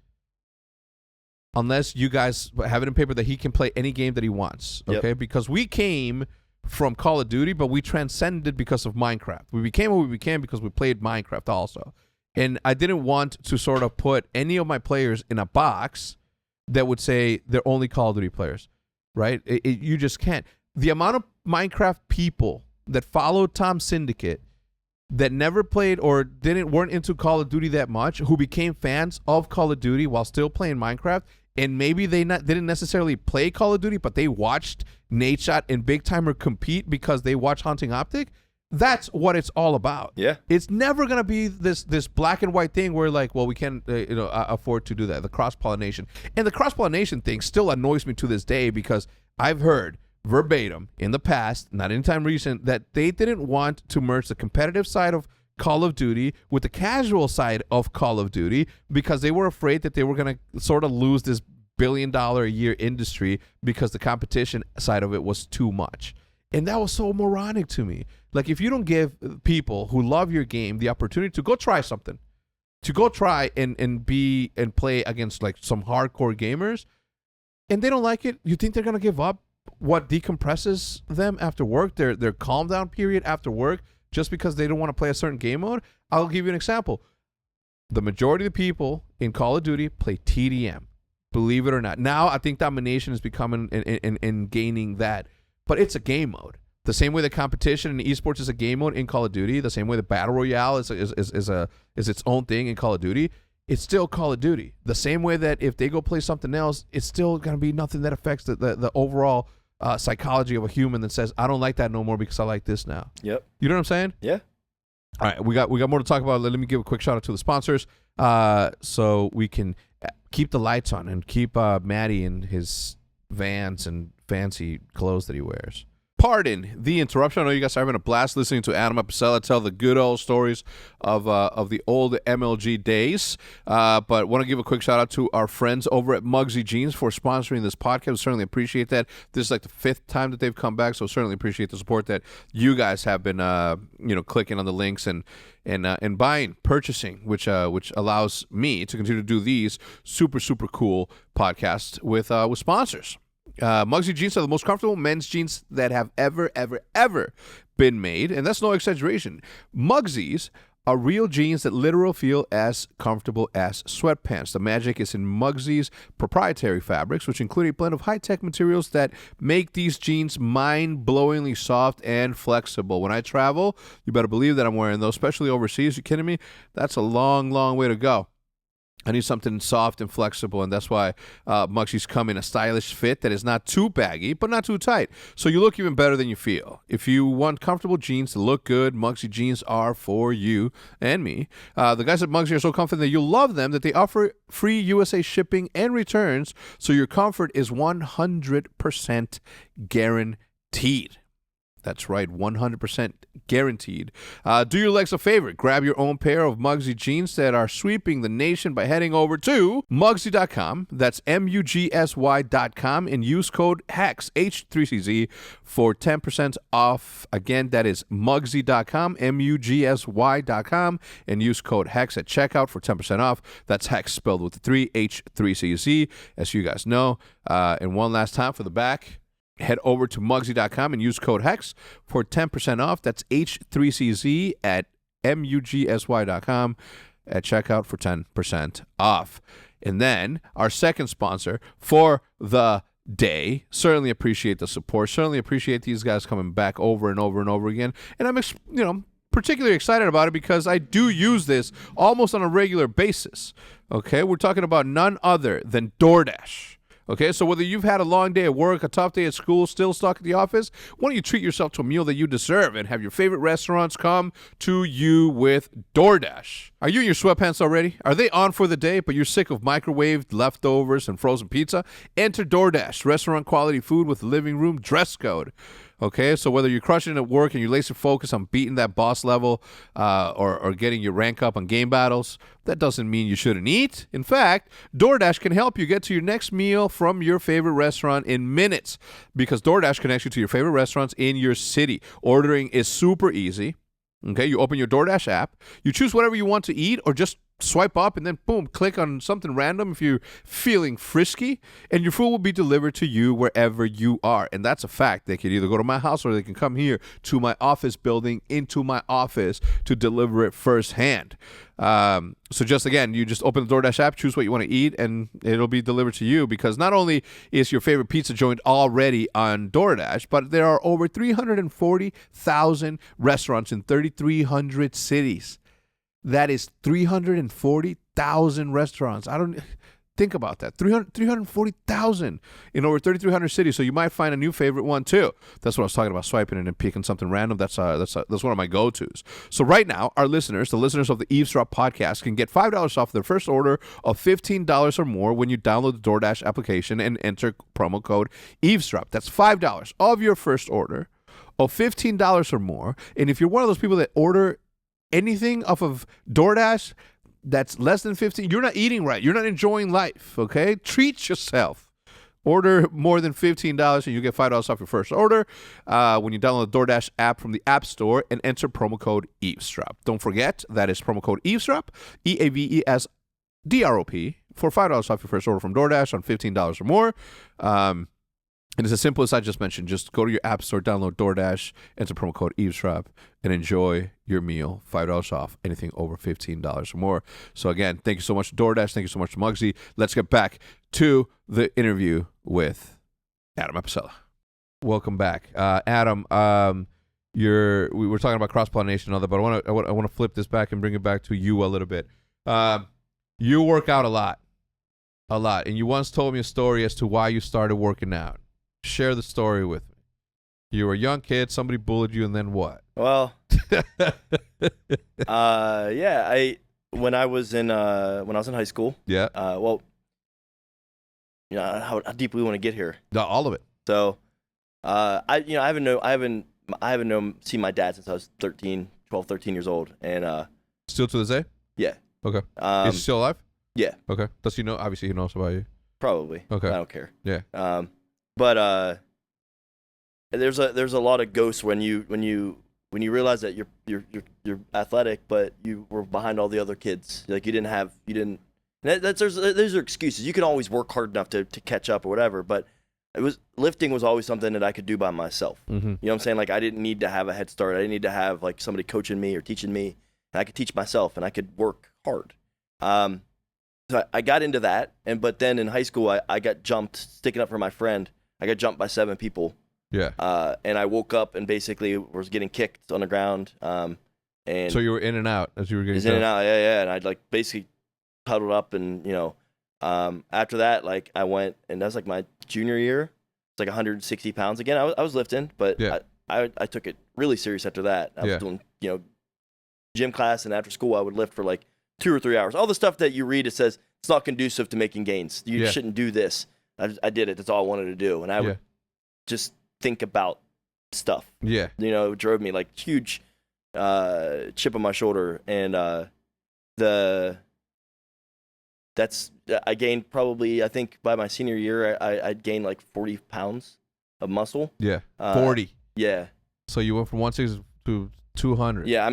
[SPEAKER 1] you guys have it in paper that he can play any game that he wants, okay? Yep. Because we came from Call of Duty, but we transcended because of Minecraft. We became what we became because we played Minecraft also. And I didn't want to sort of put any of my players in a box that would say they're only Call of Duty players, right? You just can't. The amount of Minecraft people that followed Tom Syndicate that never played or weren't into Call of Duty that much, who became fans of Call of Duty while still playing Minecraft, and maybe they didn't necessarily play Call of Duty, but they watched Nadeshot and Big Timer compete because they watched Haunting Optic, That's what it's all about.
[SPEAKER 2] Yeah.
[SPEAKER 1] It's never going to be this black and white thing where like, well, we can't afford to do that. The cross-pollination. And the cross-pollination thing still annoys me to this day because I've heard verbatim in the past, not anytime recent, that they didn't want to merge the competitive side of Call of Duty with the casual side of Call of Duty because they were afraid that they were going to sort of lose this billion-dollar-a-year industry because the competition side of it was too much. And that was so moronic to me. Like, if you don't give people who love your game the opportunity to go try something, to go try and play against like some hardcore gamers, and they don't like it, you think they're gonna give up what decompresses them after work, their calm down period after work, just because they don't want to play a certain game mode? I'll give you an example. The majority of the people in Call of Duty play TDM, believe it or not. Now I think domination is becoming and gaining that, but it's a game mode. The same way the competition in esports is a game mode in Call of Duty, the same way the battle royale is its own thing in Call of Duty, it's still Call of Duty. The same way that if they go play something else, it's still gonna be nothing that affects the overall psychology of a human that says, I don't like that no more because I like this now.
[SPEAKER 2] Yep.
[SPEAKER 1] You know what I'm saying?
[SPEAKER 2] Yeah.
[SPEAKER 1] All right, we got more to talk about. Let me give a quick shout out to the sponsors, so we can keep the lights on and keep Matty in his Vans and fancy clothes that he wears. Pardon the interruption. I know you guys are having a blast listening to Adam Apicella tell the good old stories of the old MLG days. But want to give a quick shout out to our friends over at Muggsy Jeans for sponsoring this podcast. We certainly appreciate that. This is like the 5th time that they've come back, so certainly appreciate the support that you guys have been clicking on the links and buying, purchasing, which allows me to continue to do these super cool podcasts with sponsors. Muggsy jeans are the most comfortable men's jeans that have ever been made, and that's no exaggeration. Muggsy's are real jeans that literally feel as comfortable as sweatpants. The magic is in Muggsy's proprietary fabrics, which include a blend of high-tech materials that make these jeans mind-blowingly soft and flexible. When I travel, you better believe that I'm wearing those, especially overseas. You kidding me? That's a long way to go. I need something soft and flexible, and that's why Muggsy's come in a stylish fit that is not too baggy, but not too tight. So you look even better than you feel. If you want comfortable jeans to look good, Muggsy jeans are for you and me. The guys at Muggsy are so confident that you'll love them that they offer free USA shipping and returns, so your comfort is 100% guaranteed. That's right, 100% guaranteed. Do your legs a favor. Grab your own pair of Muggsy jeans that are sweeping the nation by heading over to Muggsy.com. That's MUGSY.com and use code Hecz, H3CZ, for 10% off. Again, that is Muggsy.com, MUGSY.com, and use code Hecz at checkout for 10% off. That's Hecz spelled with the 3, H3CZ, as you guys know. And one last time for the back. Head over to Muggsy.com and use code Hecz for 10% off. That's H3CZ at MUGSY.com at checkout for 10% off. And then our second sponsor for the day. Certainly appreciate the support. Certainly appreciate these guys coming back over and over and over again. And I'm particularly excited about it because I do use this almost on a regular basis. Okay, we're talking about none other than DoorDash. Okay, so whether you've had a long day at work, a tough day at school, still stuck at the office, why don't you treat yourself to a meal that you deserve and have your favorite restaurants come to you with DoorDash? Are you in your sweatpants already? Are they on for the day, but you're sick of microwaved leftovers and frozen pizza? Enter DoorDash, restaurant quality food with living room dress code. Okay, so whether you're crushing it at work and you're laser focused on beating that boss level or getting your rank up on game battles, that doesn't mean you shouldn't eat. In fact, DoorDash can help you get to your next meal from your favorite restaurant in minutes because DoorDash connects you to your favorite restaurants in your city. Ordering is super easy. Okay, you open your DoorDash app, you choose whatever you want to eat or just swipe up and then boom, click on something random if you're feeling frisky, and your food will be delivered to you wherever you are. And that's a fact. They can either go to my house or they can come here to my office building into my office to deliver it firsthand. So just again, you just open the DoorDash app, choose what you want to eat, and it'll be delivered to you because not only is your favorite pizza joint already on DoorDash, but there are over 340,000 restaurants in 3,300 cities. That is 340,000 restaurants. Think about that. 340,000 in over 3,300 cities. So you might find a new favorite one too. That's what I was talking about, swiping it and picking something random. That's one of my go-tos. So right now, our listeners, the listeners of the Eavesdrop podcast, can get $5 off their first order of $15 or more when you download the DoorDash application and enter promo code Eavesdrop. That's $5 of your first order of $15 or more. And if you're one of those people that order anything off of DoorDash that's less than 15, you're not eating right. You're not enjoying life, okay? Treat yourself. Order more than $15 and you get $5 off your first order when you download the DoorDash app from the App Store and enter promo code Eavesdrop. Don't forget, that is promo code Eavesdrop, EAVESDROP, for $5 off your first order from DoorDash on $15 or more. And it's as simple as I just mentioned. Just go to your App Store, download DoorDash, enter promo code Eavesdrop, and enjoy your meal. $5 off, anything over $15 or more. So again, thank you so much to DoorDash. Thank you so much to Muggsy. Let's get back to the interview with Adam Apicella. Welcome back. Adam, we were talking about cross-pollination and all that, but I want to flip this back and bring it back to you a little bit. You work out a lot, and you once told me a story as to why you started working out. Share the story with me. You were a young kid, somebody bullied you, and then what?
[SPEAKER 2] Well, when I was in high school.
[SPEAKER 1] Yeah.
[SPEAKER 2] Well, you know, how deep we want to get here.
[SPEAKER 1] No, all of it.
[SPEAKER 2] So, I haven't seen my dad since I was 13 years old, and
[SPEAKER 1] still to this day.
[SPEAKER 2] Yeah.
[SPEAKER 1] Okay. Is he still alive?
[SPEAKER 2] Yeah.
[SPEAKER 1] Okay. Does he know? Obviously, he knows about you.
[SPEAKER 2] Probably.
[SPEAKER 1] Okay.
[SPEAKER 2] I don't care.
[SPEAKER 1] Yeah.
[SPEAKER 2] But there's a lot of ghosts when you realize that you're athletic, but you were behind all the other kids. Like you didn't. Those are excuses. You can always work hard enough to catch up or whatever. But lifting was always something that I could do by myself.
[SPEAKER 1] Mm-hmm.
[SPEAKER 2] You know what I'm saying? Like I didn't need to have a head start. I didn't need to have like somebody coaching me or teaching me. And I could teach myself and I could work hard. So I got into that, but then in high school I got jumped, sticking up for my friend. I got jumped by 7 people.
[SPEAKER 1] Yeah.
[SPEAKER 2] And I woke up and basically was getting kicked on the ground. And
[SPEAKER 1] so you were in and out as you were getting
[SPEAKER 2] in and out, yeah. And I'd like basically huddled up, and after that, like I went, and that was like my junior year. It's like 160 pounds again. I was lifting, but
[SPEAKER 1] yeah.
[SPEAKER 2] I took it really serious after that. I was doing gym class, and after school I would lift for like 2 or 3 hours. All the stuff that you read, it says it's not conducive to making gains. You shouldn't do this. I did it. That's all I wanted to do. And I would just think about stuff.
[SPEAKER 1] Yeah.
[SPEAKER 2] It drove me like huge chip on my shoulder. And I gained probably, I think by my senior year, I'd gained like 40 pounds of muscle.
[SPEAKER 1] Yeah. 40.
[SPEAKER 2] Yeah.
[SPEAKER 1] So you went from 160 to 200.
[SPEAKER 2] Yeah. I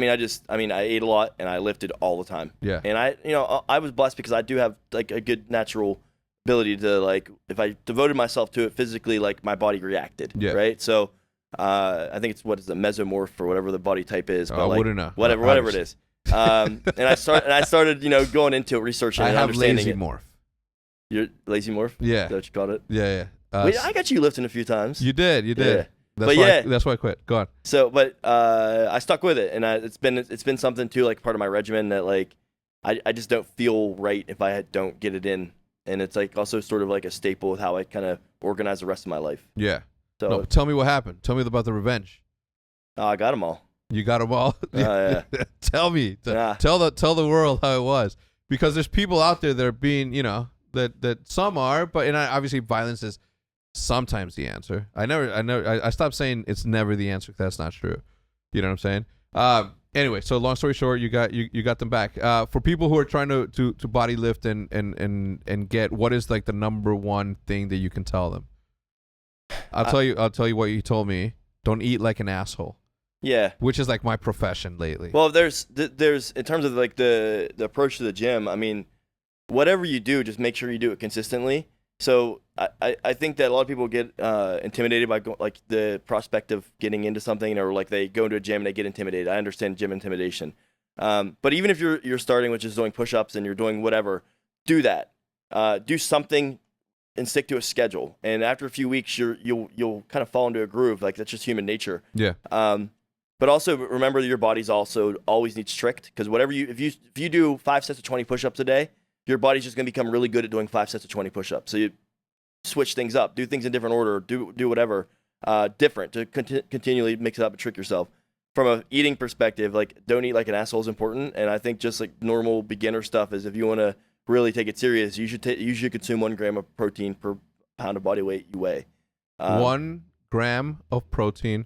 [SPEAKER 2] ate a lot and I lifted all the time.
[SPEAKER 1] Yeah.
[SPEAKER 2] And I was blessed because I do have like a good natural ability to, like, if I devoted myself to it physically, like my body reacted. Yeah. Right. So I think it's the mesomorph or whatever the body type is. But
[SPEAKER 1] I wouldn't know.
[SPEAKER 2] Whatever it is. And I started going into it, researching and understanding it.
[SPEAKER 1] Morph.
[SPEAKER 2] You're lazy morph?
[SPEAKER 1] Yeah.
[SPEAKER 2] Is that what you called it?
[SPEAKER 1] Yeah.
[SPEAKER 2] Wait, I got you lifting a few times.
[SPEAKER 1] You did.
[SPEAKER 2] Yeah.
[SPEAKER 1] That's why I quit. Go on.
[SPEAKER 2] So, but I stuck with it, and it's been something too, like part of my regimen that like I just don't feel right if I don't get it in. And it's like also sort of like a staple with how I kind of organize the rest of my life.
[SPEAKER 1] Yeah.
[SPEAKER 2] So
[SPEAKER 1] no, tell me what happened. Tell me about the revenge.
[SPEAKER 2] I got them all.
[SPEAKER 1] You got them all?
[SPEAKER 2] Yeah.
[SPEAKER 1] Tell me. Tell the world how it was. Because there's people out there that are being, that some are, but obviously violence is sometimes the answer. I stopped saying it's never the answer. That's not true. You know what I'm saying? Anyway, so long story short, you got them back. For people who are trying to body lift and get, what is like the number one thing that you can tell them? I'll tell you what you told me. Don't eat like an asshole.
[SPEAKER 2] Yeah.
[SPEAKER 1] Which is like my profession lately.
[SPEAKER 2] Well, there's in terms of like the approach to the gym, I mean, whatever you do, just make sure you do it consistently. So I think that a lot of people get intimidated by like the prospect of getting into something, or like they go into a gym and they get intimidated. I understand gym intimidation. But even if you're starting with just doing push-ups and you're doing whatever, do that. Do something and stick to a schedule. And after a few weeks, you'll kind of fall into a groove. Like that's just human nature.
[SPEAKER 1] Yeah.
[SPEAKER 2] But also remember that your body's also always needs tricked, because if you do 5 sets of 20 push-ups a day, your body's just going to become really good at doing 5 sets of 20 push-ups. So you switch things up, do things in different order, do whatever different to continually mix it up and trick yourself. From a eating perspective, like don't eat like an asshole is important, and I think just like normal beginner stuff is if you want to really take it serious, you should consume 1 gram of protein per pound of body weight you weigh.
[SPEAKER 1] 1 gram of protein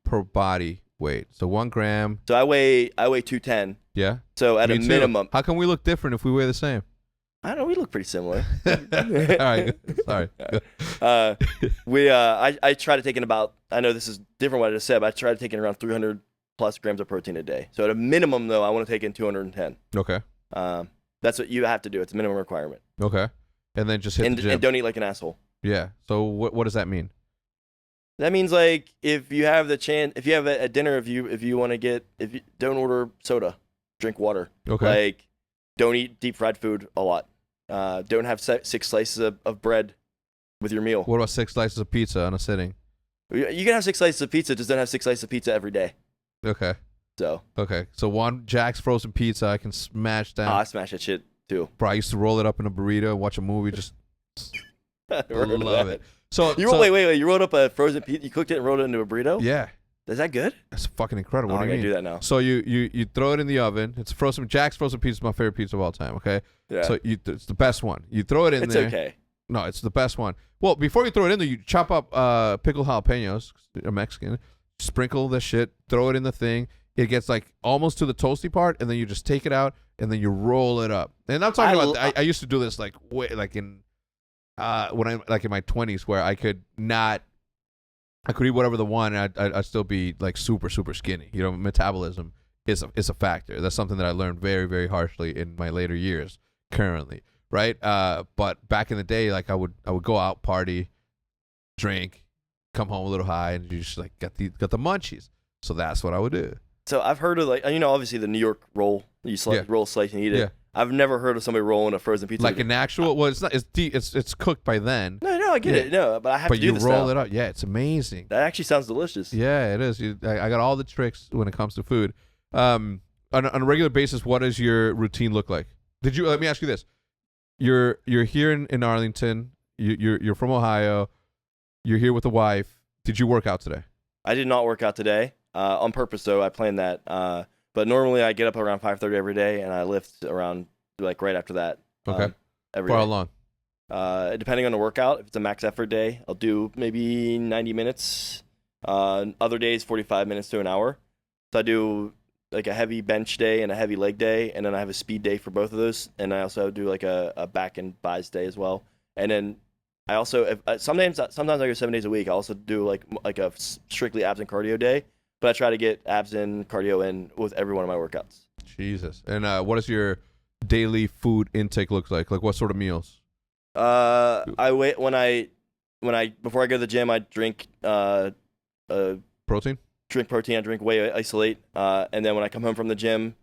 [SPEAKER 1] per body weight. So 1 gram.
[SPEAKER 2] So I weigh 210.
[SPEAKER 1] Yeah.
[SPEAKER 2] So at
[SPEAKER 1] Me
[SPEAKER 2] a
[SPEAKER 1] too.
[SPEAKER 2] minimum.
[SPEAKER 1] How can we look different if we weigh the same?
[SPEAKER 2] I don't know. We look pretty similar.
[SPEAKER 1] All right. Sorry.
[SPEAKER 2] I try to take in about, I know this is different what I just said, but I try to take in around 300 plus grams of protein a day. So at a minimum, though, I want to take in 210.
[SPEAKER 1] Okay.
[SPEAKER 2] That's what you have to do. It's a minimum requirement.
[SPEAKER 1] Okay. And then just hit the gym.
[SPEAKER 2] And don't eat like an asshole.
[SPEAKER 1] Yeah. So what does that mean?
[SPEAKER 2] That means like if you have the chance, if you have a dinner, if you want to don't order soda, drink water.
[SPEAKER 1] Okay.
[SPEAKER 2] Like don't eat deep fried food a lot. Don't have 6 slices of bread with your meal.
[SPEAKER 1] What about 6 slices of pizza on a sitting?
[SPEAKER 2] You can have 6 slices of pizza, just don't have 6 slices of pizza every day.
[SPEAKER 1] Okay.
[SPEAKER 2] So.
[SPEAKER 1] Okay. So 1 Jack's frozen pizza I can smash down.
[SPEAKER 2] I smash that shit too.
[SPEAKER 1] Bro, I used to roll it up in a burrito and watch a movie. Just love it. So
[SPEAKER 2] wait. You rolled up a frozen pizza. You cooked it and rolled it into a burrito.
[SPEAKER 1] Yeah.
[SPEAKER 2] Is that good?
[SPEAKER 1] That's fucking incredible. What do you mean?
[SPEAKER 2] I do that now.
[SPEAKER 1] So you throw it in the oven. It's frozen. Jack's frozen pizza is my favorite pizza of all time. Okay.
[SPEAKER 2] Yeah.
[SPEAKER 1] So it's the best one. You throw it in there.
[SPEAKER 2] It's okay.
[SPEAKER 1] No, it's the best one. Well, before you throw it in there, you chop up pickled jalapenos. You're Mexican. Sprinkle the shit. Throw it in the thing. It gets like almost to the toasty part, and then you just take it out, and then you roll it up. And I'm talking about. I used to do this like in when I like in my 20s, where I could eat whatever the one, and I'd still be like super super skinny. You know, metabolism is a factor. That's something that I learned very very harshly in my later years. Currently, right? But back in the day, like I would go out, party, drink, come home a little high, and you just like got the munchies. So that's what I would do.
[SPEAKER 2] So I've heard of like, obviously the New York roll. You roll, slice, and eat it. Yeah. I've never heard of somebody rolling a frozen pizza.
[SPEAKER 1] Like an actual, well, it's not. It's cooked by then.
[SPEAKER 2] No, I get it. No, but I have to do this now.
[SPEAKER 1] But you roll it up. Yeah, it's amazing.
[SPEAKER 2] That actually sounds delicious.
[SPEAKER 1] Yeah, it is. I got all the tricks when it comes to food. On a regular basis, what does your routine look like? Let me ask you this: You're here in Arlington. You're from Ohio. You're here with a wife. Did you work out today?
[SPEAKER 2] I did not work out today. On purpose, though. I planned that. But normally I get up around 5:30 every day, and I lift around like right after that.
[SPEAKER 1] Okay.
[SPEAKER 2] Every
[SPEAKER 1] For
[SPEAKER 2] day.
[SPEAKER 1] how long?
[SPEAKER 2] Depending on the workout, if it's a max effort day, I'll do maybe 90 minutes. Other days, 45 minutes to an hour. So I do like a heavy bench day and a heavy leg day, and then I have a speed day for both of those. And I also do like a back and buys day as well. And then I also sometimes I go 7 days a week. I also do like a strictly abs and cardio day. But I try to get abs and cardio in with every one of my workouts. Jesus.
[SPEAKER 1] And what does your daily food intake look like? Like what sort of meals?
[SPEAKER 2] I wait when I before I go to the gym, I drink
[SPEAKER 1] protein.
[SPEAKER 2] Drink protein. I drink whey isolate. And then when I come home from the gym,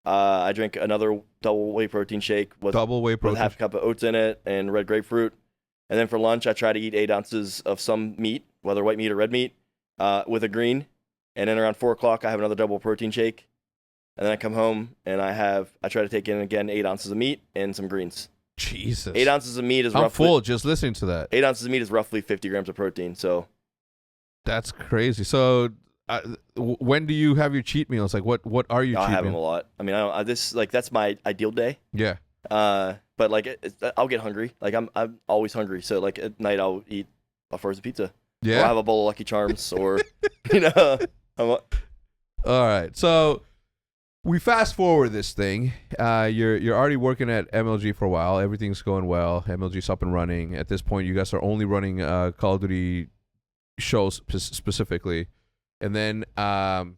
[SPEAKER 2] I drink another double whey protein shake with half a cup of oats in it and red grapefruit. And then for lunch, I try to eat 8 ounces of some meat, whether white meat or red meat, with a green. And then around 4 o'clock, I have another double protein shake. And then I come home and I try to take in again 8 ounces of meat and some greens.
[SPEAKER 1] Jesus.
[SPEAKER 2] 8 ounces of meat is
[SPEAKER 1] I'm full just listening to that.
[SPEAKER 2] 8 ounces of meat is roughly 50 grams of protein. So
[SPEAKER 1] that's crazy. So when do you have your cheat meals? Like what are your cheat meals?
[SPEAKER 2] I have them a lot. I mean, that's my ideal day.
[SPEAKER 1] Yeah.
[SPEAKER 2] But like I'll get hungry. Like I'm always hungry. So like at night I'll eat a frozen pizza. Yeah. Or I'll have a bowl of Lucky Charms or
[SPEAKER 1] all right, so we fast forward this thing. You're already working at MLG for a while. Everything's going well. MLG's up and running. At this point, you guys are only running Call of Duty shows specifically, and then the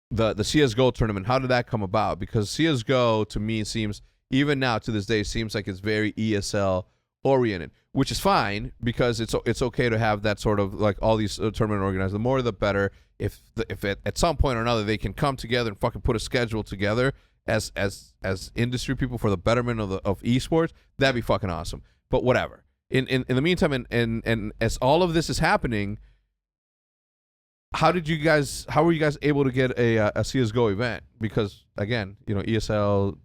[SPEAKER 1] CSGO tournament. How did that come about? Because CSGO to me seems, even now to this day, seems like it's very ESL oriented, which is fine because it's okay to have that sort of like all these tournament organizers. The more the better. If at some point or another they can come together and fucking put a schedule together as industry people for the betterment of esports, that'd be fucking awesome. But whatever. In the meantime, and as all of this is happening, how were you guys able to get a CSGO event? Because again, ESL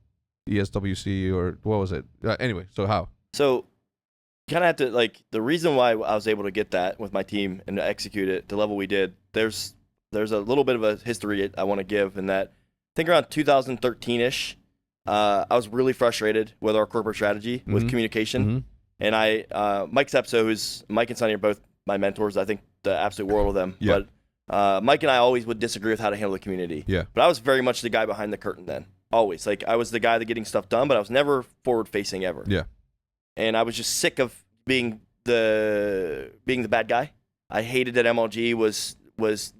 [SPEAKER 1] ESWC or what was it? Anyway, so how?
[SPEAKER 2] So kind of have to, like, the reason why I was able to get that with my team and to execute it to the level we did, there's a little bit of a history I want to give, in that I think around 2013-ish, I was really frustrated with our corporate strategy, with communication. And Mike Sepso, Mike and Sonny are both my mentors. I think the absolute world of them.
[SPEAKER 1] Yeah.
[SPEAKER 2] But Mike and I always would disagree with how to handle the community.
[SPEAKER 1] Yeah.
[SPEAKER 2] But I was very much the guy behind the curtain then. Always. Like, I was the guy that getting stuff done, but I was never forward-facing ever.
[SPEAKER 1] Yeah.
[SPEAKER 2] And I was just sick of being the bad guy. I hated that MLG was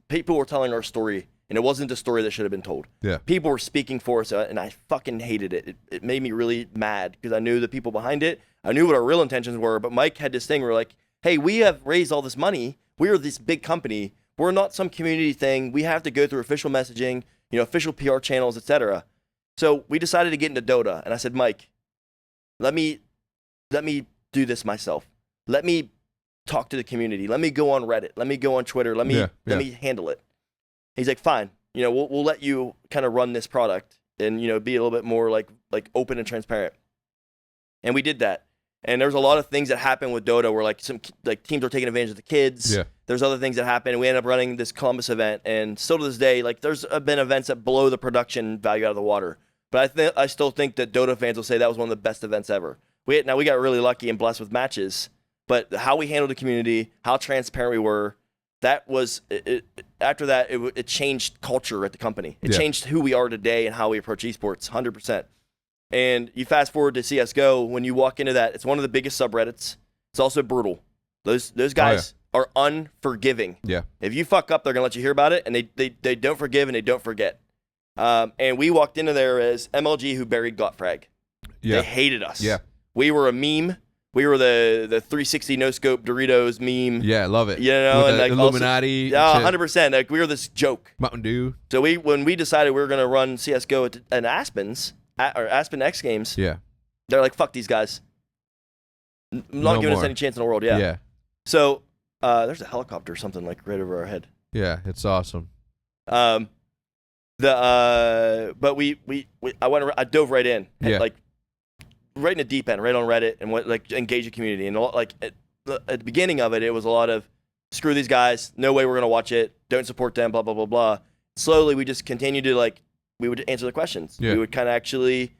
[SPEAKER 2] people were telling our story, and it wasn't the story that should have been told.
[SPEAKER 1] Yeah.
[SPEAKER 2] People were speaking for us, and I fucking hated it. It made me really mad because I knew the people behind it. I knew what our real intentions were, but Mike had this thing where, like, hey, we have raised all this money. We are this big company. We're not some community thing. We have to go through official messaging, official PR channels, etc. So we decided to get into Dota, and I said, Mike, let me do this myself. Let me talk to the community. Let me go on Reddit. Let me go on Twitter. Let me handle it. He's like, fine. We'll let you kind of run this product and be a little bit more like open and transparent. And we did that. And there's a lot of things that happen with Dota where some teams are taking advantage of the kids. Yeah. There's other things that happen, and we ended up running this Columbus event. And still to this day, there's been events that blow the production value out of the water. But I still think that Dota fans will say that was one of the best events ever. We got really lucky and blessed with matches, but how we handled the community, how transparent we were, that was it. After that, it changed culture at the company. It changed who we are today and how we approach esports, 100%. And you fast forward to CSGO, when you walk into that, it's one of the biggest subreddits. It's also brutal. Those guys are unforgiving. Yeah. If you fuck up, they're gonna let you hear about it, and they don't forgive and they don't forget. And we walked into there as MLG who buried Gotfrag. Yeah. They hated us. Yeah. We were a meme. We were the 360 no scope Doritos meme.
[SPEAKER 1] Yeah, I love it.
[SPEAKER 2] With and
[SPEAKER 1] Illuminati.
[SPEAKER 2] Also, 100%. We were this joke.
[SPEAKER 1] Mountain Dew.
[SPEAKER 2] So when we decided we were gonna run CS:GO at Aspen's or Aspen X Games. Yeah. They're like, fuck these guys. I'm not giving us any chance in the world. Yeah. Yeah. So there's a helicopter or something right over our head.
[SPEAKER 1] Yeah, it's awesome.
[SPEAKER 2] But I dove right in. Yeah. Right in the deep end, right on Reddit, and engage the community. And at the beginning of it, it was a lot of screw these guys, no way we're gonna watch it, don't support them, blah blah blah blah. Slowly, we just continued to we would answer the questions. Yeah. We would kind of actually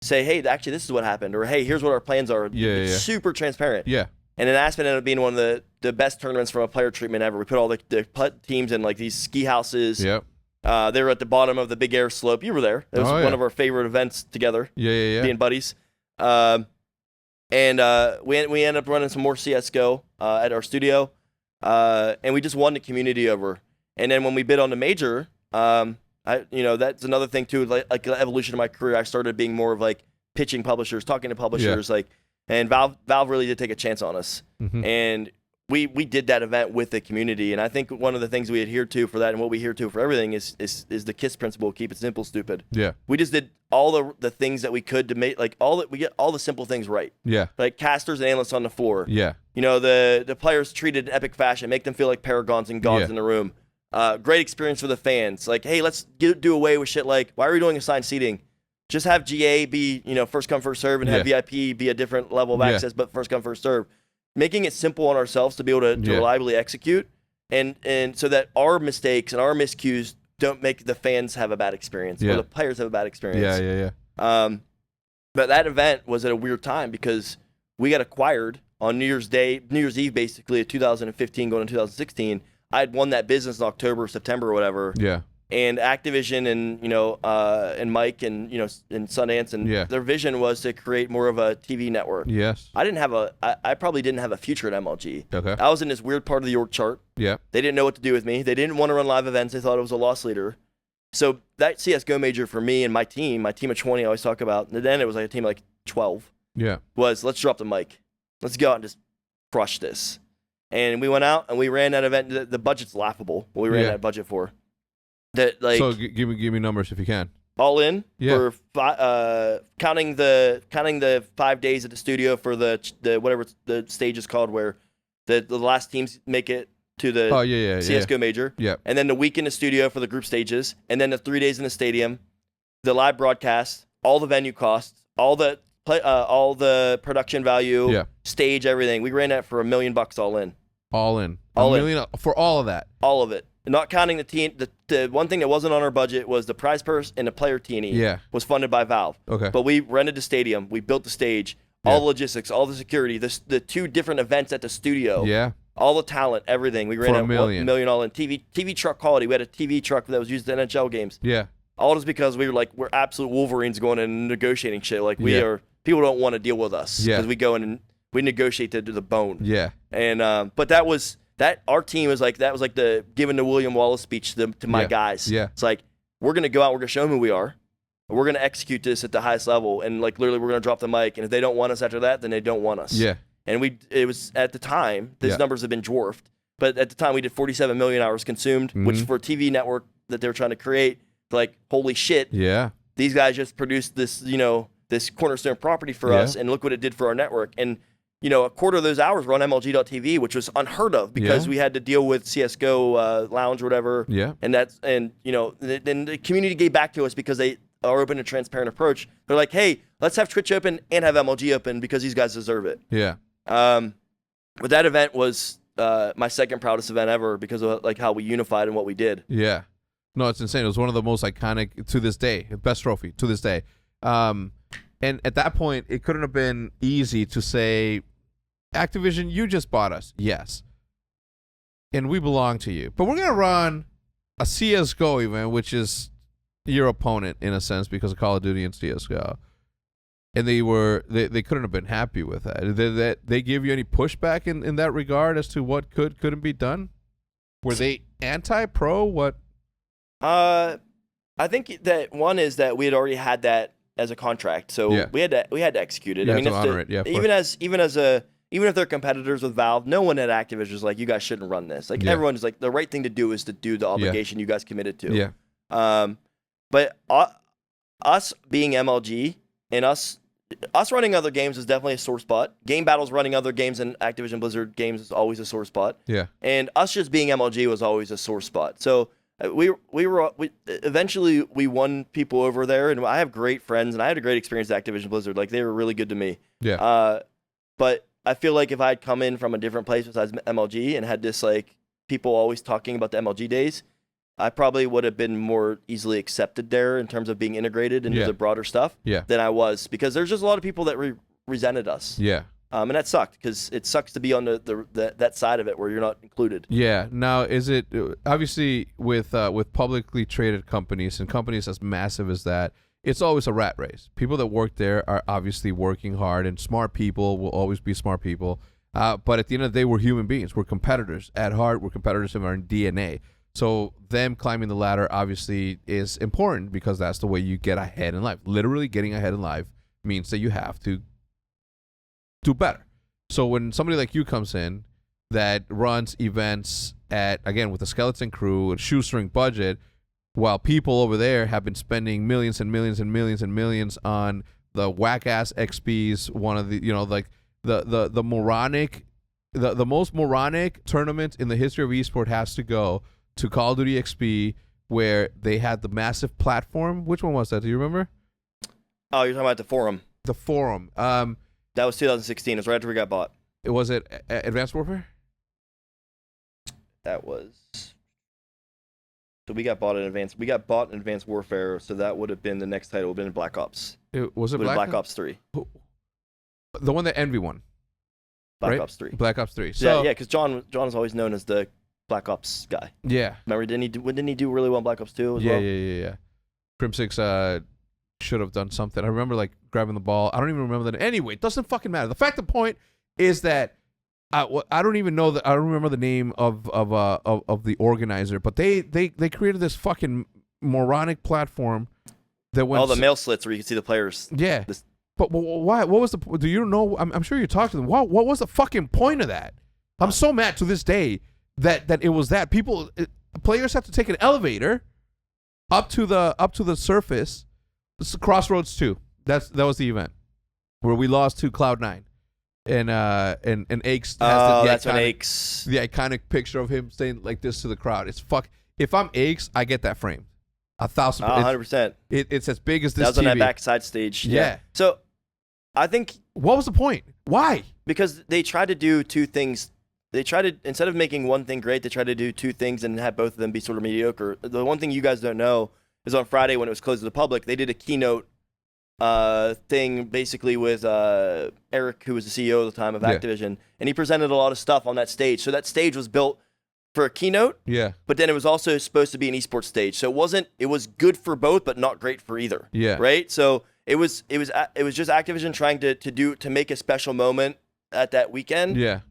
[SPEAKER 2] say, hey, actually this is what happened, or hey, here's what our plans are. Yeah. Super transparent. Yeah. And then Aspen ended up being one of the best tournaments from a player treatment ever. We put all the teams in these ski houses. Yep. They were at the bottom of the big air slope. You were there. It was one of our favorite events together. Yeah. Being buddies. And we ended up running some more CSGO at our studio, and we just won the community over. And then when we bid on the major, that's another thing too. Like the evolution of my career, I started being more of pitching publishers, talking to publishers, and Valve really did take a chance on us. Mm-hmm. And we did that event with the community, and I think one of the things we adhere to for that, and what we adhere to for everything, is the KISS principle: keep it simple, stupid. Yeah. We just did all the things that we could to make we get all the simple things right. Yeah. Like casters and analysts on the floor. Yeah. The players treated in epic fashion, make them feel like paragons and gods in the room. Great experience for the fans. Hey, let's do away with shit why are we doing assigned seating? Just have GA be first come first serve, and have VIP be a different level of access, but first come first serve. Making it simple on ourselves to be able to reliably execute, and so that our mistakes and our miscues don't make the fans have a bad experience or the players have a bad experience. Yeah. But that event was at a weird time because we got acquired on New Year's Eve, basically, of 2015 going to 2016. I had won that business in October, September, or whatever. Yeah. And Activision and Mike and and Sundance and their vision was to create more of a TV network. Yes. I probably didn't have a future at MLG. Okay. I was in this weird part of the org chart. Yeah. They didn't know what to do with me. They didn't want to run live events. They thought I was a loss leader. So that CSGO major for me and my team of 20, I always talk about, and then it was a team of 12. Yeah. Was let's drop the mic. Let's go out and just crush this. And we went out and we ran that event. The budget's laughable. What we ran that budget for. So
[SPEAKER 1] give me numbers if you can.
[SPEAKER 2] All in for counting the 5 days at the studio for the whatever the stage is called, where the last teams make it to the CSGO major. Yeah. And then the week in the studio for the group stages, and then the 3 days in the stadium, the live broadcast, all the venue costs, all the production value, stage, everything. We ran that for $1 million all in.
[SPEAKER 1] All in.
[SPEAKER 2] All
[SPEAKER 1] $1 million for all of that.
[SPEAKER 2] All of it. Not counting the team. The one thing that wasn't on our budget was the prize purse and the player T&E.
[SPEAKER 1] Yeah.
[SPEAKER 2] Was funded by Valve.
[SPEAKER 1] Okay.
[SPEAKER 2] But we rented the stadium. We built the stage. All the logistics, all the security, the 2 different events at the studio.
[SPEAKER 1] Yeah.
[SPEAKER 2] All the talent, everything. We ran
[SPEAKER 1] For $1 million.
[SPEAKER 2] $1 million all in. TV truck quality. We had a TV truck that was used in NHL games.
[SPEAKER 1] Yeah.
[SPEAKER 2] All just because we're absolute Wolverines going and negotiating shit. Like we are. People don't want to deal with us because we go in and we negotiate to the bone.
[SPEAKER 1] Yeah.
[SPEAKER 2] And but that was our team was like the giving the William Wallace speech to my guys.
[SPEAKER 1] Yeah.
[SPEAKER 2] It's like we're gonna go out. We're gonna show them who we are. We're gonna execute this at the highest level. And like literally, we're gonna drop the mic. And if they don't want us after that, then they don't want us.
[SPEAKER 1] Yeah.
[SPEAKER 2] And it was at the time. These numbers have been dwarfed. But at the time, we did 47 million hours consumed, which for a TV network that they were trying to create, like holy shit.
[SPEAKER 1] Yeah.
[SPEAKER 2] These guys just produced this, this cornerstone property for us, and look what it did for our network. And, a quarter of those hours were on MLG.TV, which was unheard of because we had to deal with CSGO Lounge or whatever.
[SPEAKER 1] Yeah.
[SPEAKER 2] And then the community gave back to us because they are open and transparent approach. They're like, hey, let's have Twitch open and have MLG open because these guys deserve it.
[SPEAKER 1] Yeah.
[SPEAKER 2] But that event was my second proudest event ever because of like how we unified and what we did.
[SPEAKER 1] Yeah. No, it's insane. It was one of the most iconic to this day, best trophy to this day. And at that point, it couldn't have been easy to say, Activision, you just bought us. Yes. And we belong to you. But we're going to run a CSGO event, which is your opponent in a sense because of Call of Duty and CSGO. And they couldn't have been happy with that. They give you any pushback in that regard as to what couldn't be done? Were they anti-pro? What?
[SPEAKER 2] I think that one is that we had already had that as a contract, so we had to execute it.
[SPEAKER 1] You have to honor it. Yeah,
[SPEAKER 2] even if they're competitors with Valve, no one at Activision is like, you guys shouldn't run this. Like everyone is like, the right thing to do is to do the obligation you guys committed to.
[SPEAKER 1] Yeah.
[SPEAKER 2] But us being MLG and us running other games is definitely a sore spot. Game Battles running other games and Activision Blizzard games is always a sore spot.
[SPEAKER 1] Yeah.
[SPEAKER 2] And us just being MLG was always a sore spot. So we eventually won people over there, and I have great friends, and I had a great experience at Activision Blizzard. Like they were really good to me.
[SPEAKER 1] Yeah.
[SPEAKER 2] But I feel like if I had come in from a different place besides MLG and had this like people always talking about the MLG days, I probably would have been more easily accepted there in terms of being integrated into the broader stuff than I was, because there's just a lot of people that resented us.
[SPEAKER 1] Yeah.
[SPEAKER 2] And that sucked because it sucks to be on that side of it where you're not included.
[SPEAKER 1] Yeah. Now, is it obviously with publicly traded companies and companies as massive as that, it's always a rat race. People that work there are obviously working hard, and smart people will always be smart people. But at the end of the day, we're human beings. We're competitors at heart. We're competitors in our DNA. So them climbing the ladder obviously is important because that's the way you get ahead in life. Literally getting ahead in life means that you have to do better. So when somebody like you comes in that runs events with a skeleton crew, a shoestring budget, while people over there have been spending millions and millions and millions and millions on the whack-ass XPs, one of the, the moronic, the most moronic tournament in the history of esports has to go to Call of Duty XP, where they had the massive platform. Which one was that? Do you remember?
[SPEAKER 2] Oh, you're talking about the forum.
[SPEAKER 1] The forum.
[SPEAKER 2] That was 2016. It was right after we got bought.
[SPEAKER 1] Was it Advanced Warfare?
[SPEAKER 2] That was. So we got bought in Advanced Warfare. So that would have been the next title. Would have been Black Ops.
[SPEAKER 1] Was it
[SPEAKER 2] Black Ops 3?
[SPEAKER 1] The one that Envy won.
[SPEAKER 2] Black Ops 3.
[SPEAKER 1] Black Ops 3. So,
[SPEAKER 2] yeah, because John is always known as the Black Ops guy.
[SPEAKER 1] Yeah.
[SPEAKER 2] Remember, didn't he do really well in Black Ops 2 as well?
[SPEAKER 1] Yeah. Crim6 should have done something. I remember like grabbing the ball. I don't even remember that. Anyway, it doesn't fucking matter. The point is that I don't even know that. I don't remember the name of the organizer, but they created this fucking moronic platform that went.
[SPEAKER 2] All the mail slits where you can see the players.
[SPEAKER 1] Yeah. But why? What was the? Do you know? I'm sure you talked to them. What was the fucking point of that? I'm so mad to this day that it was that players have to take an elevator up to the surface. This is Crossroads 2. That was the event where we lost to Cloud9, and Hecz has the iconic picture of him saying like this to the crowd. It's fuck. If I'm Hecz, I get that framed. 1,000%.
[SPEAKER 2] 100%.
[SPEAKER 1] It's as big as this
[SPEAKER 2] That was
[SPEAKER 1] TV.
[SPEAKER 2] on that backside stage.
[SPEAKER 1] Yeah.
[SPEAKER 2] So I think.
[SPEAKER 1] What was the point? Why?
[SPEAKER 2] Because they tried to do two things. They tried to, instead of making one thing great, they tried to do two things and have both of them be sort of mediocre. The one thing you guys don't know is on Friday when it was closed to the public, they did a keynote thing basically with Eric, who was the CEO at the time of Activision, and he presented a lot of stuff on that stage. So that stage was built for a keynote, but then it was also supposed to be an esports stage. So it was good for both, but not great for either. Right. So it was just Activision trying to make a special moment at that weekend.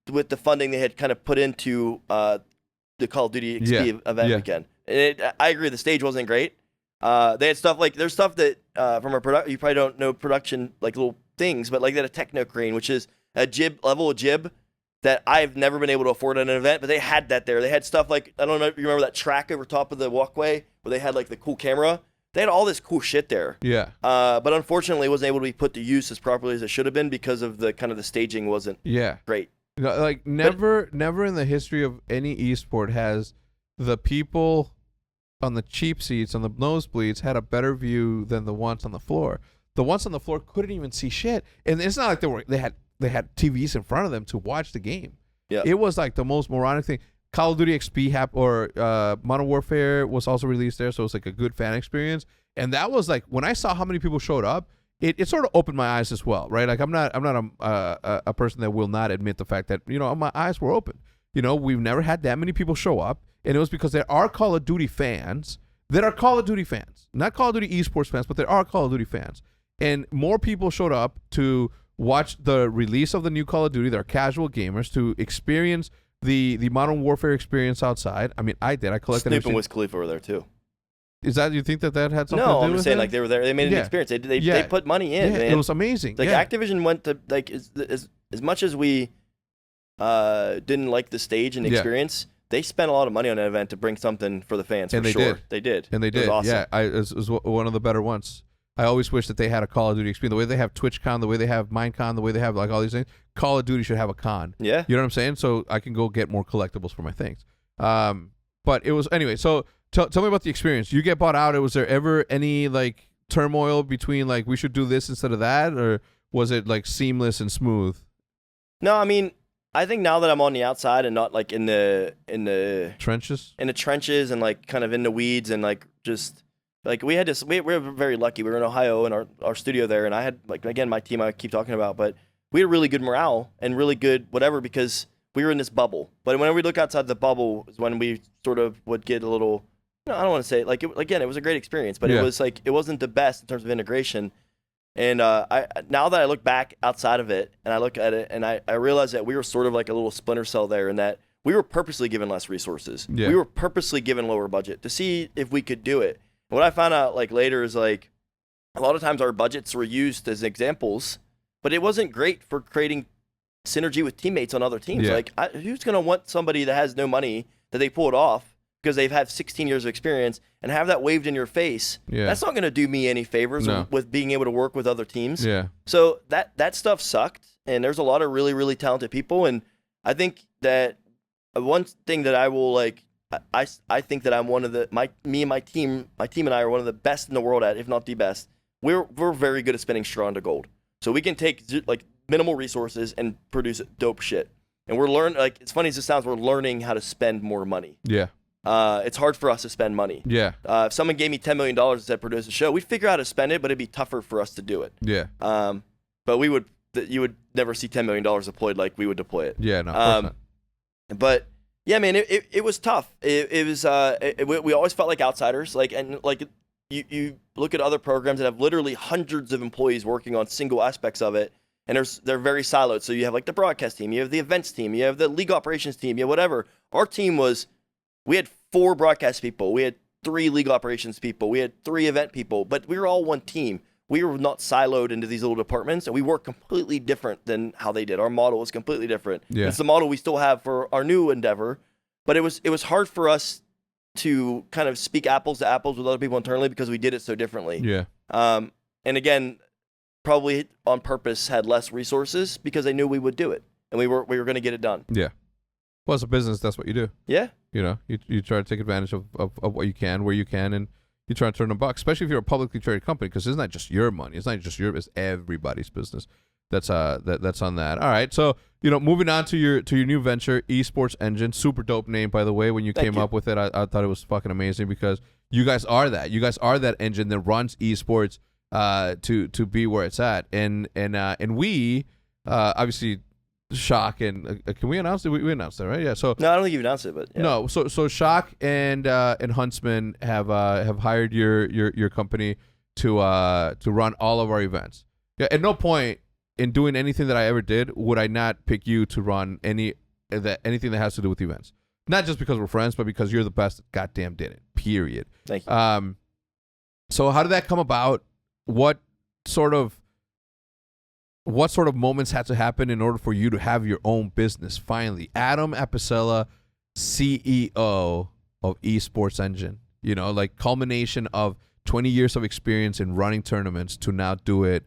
[SPEAKER 2] With the funding they had kind of put into the Call of Duty XP event weekend. And I agree, the stage wasn't great. They had stuff like, there's stuff that from a production, you probably don't know production, like little things, but like they had a techno crane, which is a level of jib that I've never been able to afford at an event, but they had that there. They had stuff like, I don't know if you remember that track over top of the walkway where they had like the cool camera. They had all this cool shit there. But unfortunately it wasn't able to be put to use as properly as it should have been because of the kind of the staging wasn't great.
[SPEAKER 1] Like never in the history of any esport has the people on the cheap seats on the nosebleeds had a better view than the ones on the floor. The ones on the floor couldn't even see shit, and it's not like they had TVs in front of them to watch the game. It was like the most moronic thing. Call of Duty XP or Modern Warfare was also released there, so it was like a good fan experience. And that was like when I saw how many people showed up. It sort of opened my eyes as well, right? Like I'm not a person that will not admit the fact that my eyes were open. We've never had that many people show up, and it was because there are Call of Duty fans that are Call of Duty fans, not Call of Duty esports fans, but there are Call of Duty fans, and more people showed up to watch the release of the new Call of Duty. They're casual gamers to experience the Modern Warfare experience outside. I mean, I did. I collected.
[SPEAKER 2] Snoop and Wiz Khalifa were there too.
[SPEAKER 1] Is that, you think that had something to do with it?
[SPEAKER 2] No, I'm just saying, like, they were there. They made an experience. They put money in, man.
[SPEAKER 1] It was amazing.
[SPEAKER 2] Like, Activision went to, like, as much as we didn't like the stage and the experience, they spent a lot of money on that event to bring something for the fans, for sure. They did.
[SPEAKER 1] And they did. It was awesome. Yeah, it was one of the better ones. I always wish that they had a Call of Duty experience. The way they have TwitchCon, the way they have Minecon, the way they have, like, all these things, Call of Duty should have a con.
[SPEAKER 2] Yeah.
[SPEAKER 1] You know what I'm saying? So I can go get more collectibles for my things. But it was, anyway, so... Tell me about the experience. You get bought out. Was there ever any like turmoil between like we should do this instead of that, or was it like seamless and smooth?
[SPEAKER 2] No, I mean, I think now that I'm on the outside and not like in the
[SPEAKER 1] trenches,
[SPEAKER 2] and like kind of in the weeds and like just like we were very lucky. We were in Ohio in our studio there, and I had like again my team I keep talking about, but we had really good morale and really good whatever because we were in this bubble. But whenever we look outside the bubble is when we sort of would get a little. No, I don't want to say like it was a great experience, but it was like it wasn't the best in terms of integration. And I now that I look back outside of it and I look at it and I realize that we were sort of like a little splinter cell there, and that we were purposely given less resources. We were purposely given lower budget to see if we could do it. And what I found out like later is like a lot of times our budgets were used as examples, but it wasn't great for creating synergy with teammates on other teams. Like who's gonna want somebody that has no money that they pull it off because they've had 16 years of experience and have that waved in your face? That's not going to do me any favors with being able to work with other teams. So that stuff sucked, and there's a lot of really, really talented people. And I think that one thing that I will like, I think that I'm one of my team and I are one of the best in the world at, if not the best. We're very good at spinning straw into gold. So we can take like minimal resources and produce dope shit. And we're learning, like, it's funny as it sounds, we're learning how to spend more money. It's hard for us to spend money. If someone gave me $10 million and said produce a show, we'd figure out how to spend it, but it'd be tougher for us to do it. But you would never see $10 million deployed like we would deploy it.
[SPEAKER 1] No, of course not.
[SPEAKER 2] But yeah, man, it was tough. It was we always felt like outsiders. Like, and like you look at other programs that have literally hundreds of employees working on single aspects of it, and they're very siloed. So you have like the broadcast team, you have the events team, you have the league operations team, you have whatever. Our team we had 4 broadcast people, we had 3 league operations people, we had 3 event people, but we were all one team. We were not siloed into these little departments, and we work completely different than how they did. Our model is completely different. It's the model we still have for our new endeavor, but it was hard for us to kind of speak apples to apples with other people internally because we did it so differently. And again, probably on purpose had less resources because they knew we would do it, and we were going to get it done.
[SPEAKER 1] Well, it's a business. That's what you do.
[SPEAKER 2] Yeah.
[SPEAKER 1] You know, you try to take advantage of what you can, where you can, and you try to turn a buck, especially if you're a publicly traded company, because it's not just your money. It's not just it's everybody's business. That's that's on that. All right. So, you know, moving on to your new venture, Esports Engine. Super dope name, by the way. When you came up with it, I thought it was fucking amazing, because you guys are that. You guys are that engine that runs esports to be where it's at. And we obviously Shock and can we announce it? We announced it, right? Yeah. So
[SPEAKER 2] no, I don't think you've announced it, but yeah.
[SPEAKER 1] No. So Shock and Huntsman have hired your company to run all of our events. Yeah. At no point in doing anything that I ever did would I not pick you to run anything that has to do with events. Not just because we're friends, but because you're the best that goddamn did it. Period.
[SPEAKER 2] Thank you.
[SPEAKER 1] So how did that come about? What sort of moments had to happen in order for you to have your own business finally? Adam Apicella, CEO of Esports Engine. You know, like culmination of 20 years of experience in running tournaments to now do it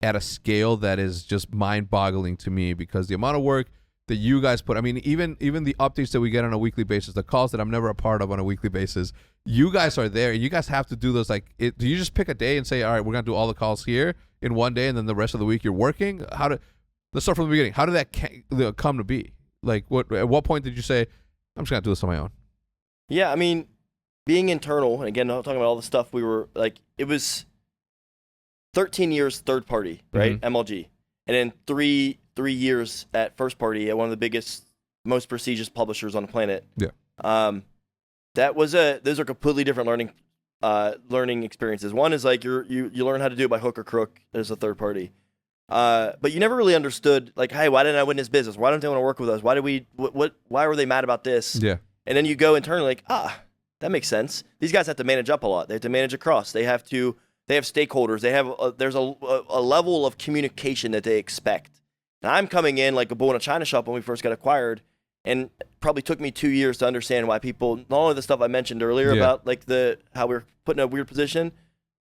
[SPEAKER 1] at a scale that is just mind-boggling to me, because the amount of work that you guys put, I mean, even the updates that we get on a weekly basis, the calls that I'm never a part of on a weekly basis, you guys are there, and you guys have to do those. Like, do you just pick a day and say, all right, we're going to do all the calls here in one day, and then the rest of the week you're working? Let's start from the beginning. How did that come to be? Like, at what point did you say, I'm just going to do this on my own?
[SPEAKER 2] Yeah, I mean, being internal, and again, talking about all the stuff we were, like, it was 13 years third party, right?
[SPEAKER 1] Mm-hmm.
[SPEAKER 2] MLG. And then three years at first party at one of the biggest, most prestigious publishers on the planet.
[SPEAKER 1] Yeah.
[SPEAKER 2] Those are completely different learning experiences. One is like you learn how to do it by hook or crook as a third party. But you never really understood, like, hey, why didn't I win this business? Why don't they want to work with us? Why were they mad about this?
[SPEAKER 1] Yeah.
[SPEAKER 2] And then you go internally like, that makes sense. These guys have to manage up a lot. They have to manage across. They have stakeholders. There's a level of communication that they expect. And I'm coming in like a bull in a china shop when we first got acquired, and probably took me 2 years to understand why people, not only the stuff I mentioned earlier about like how we're put in a weird position,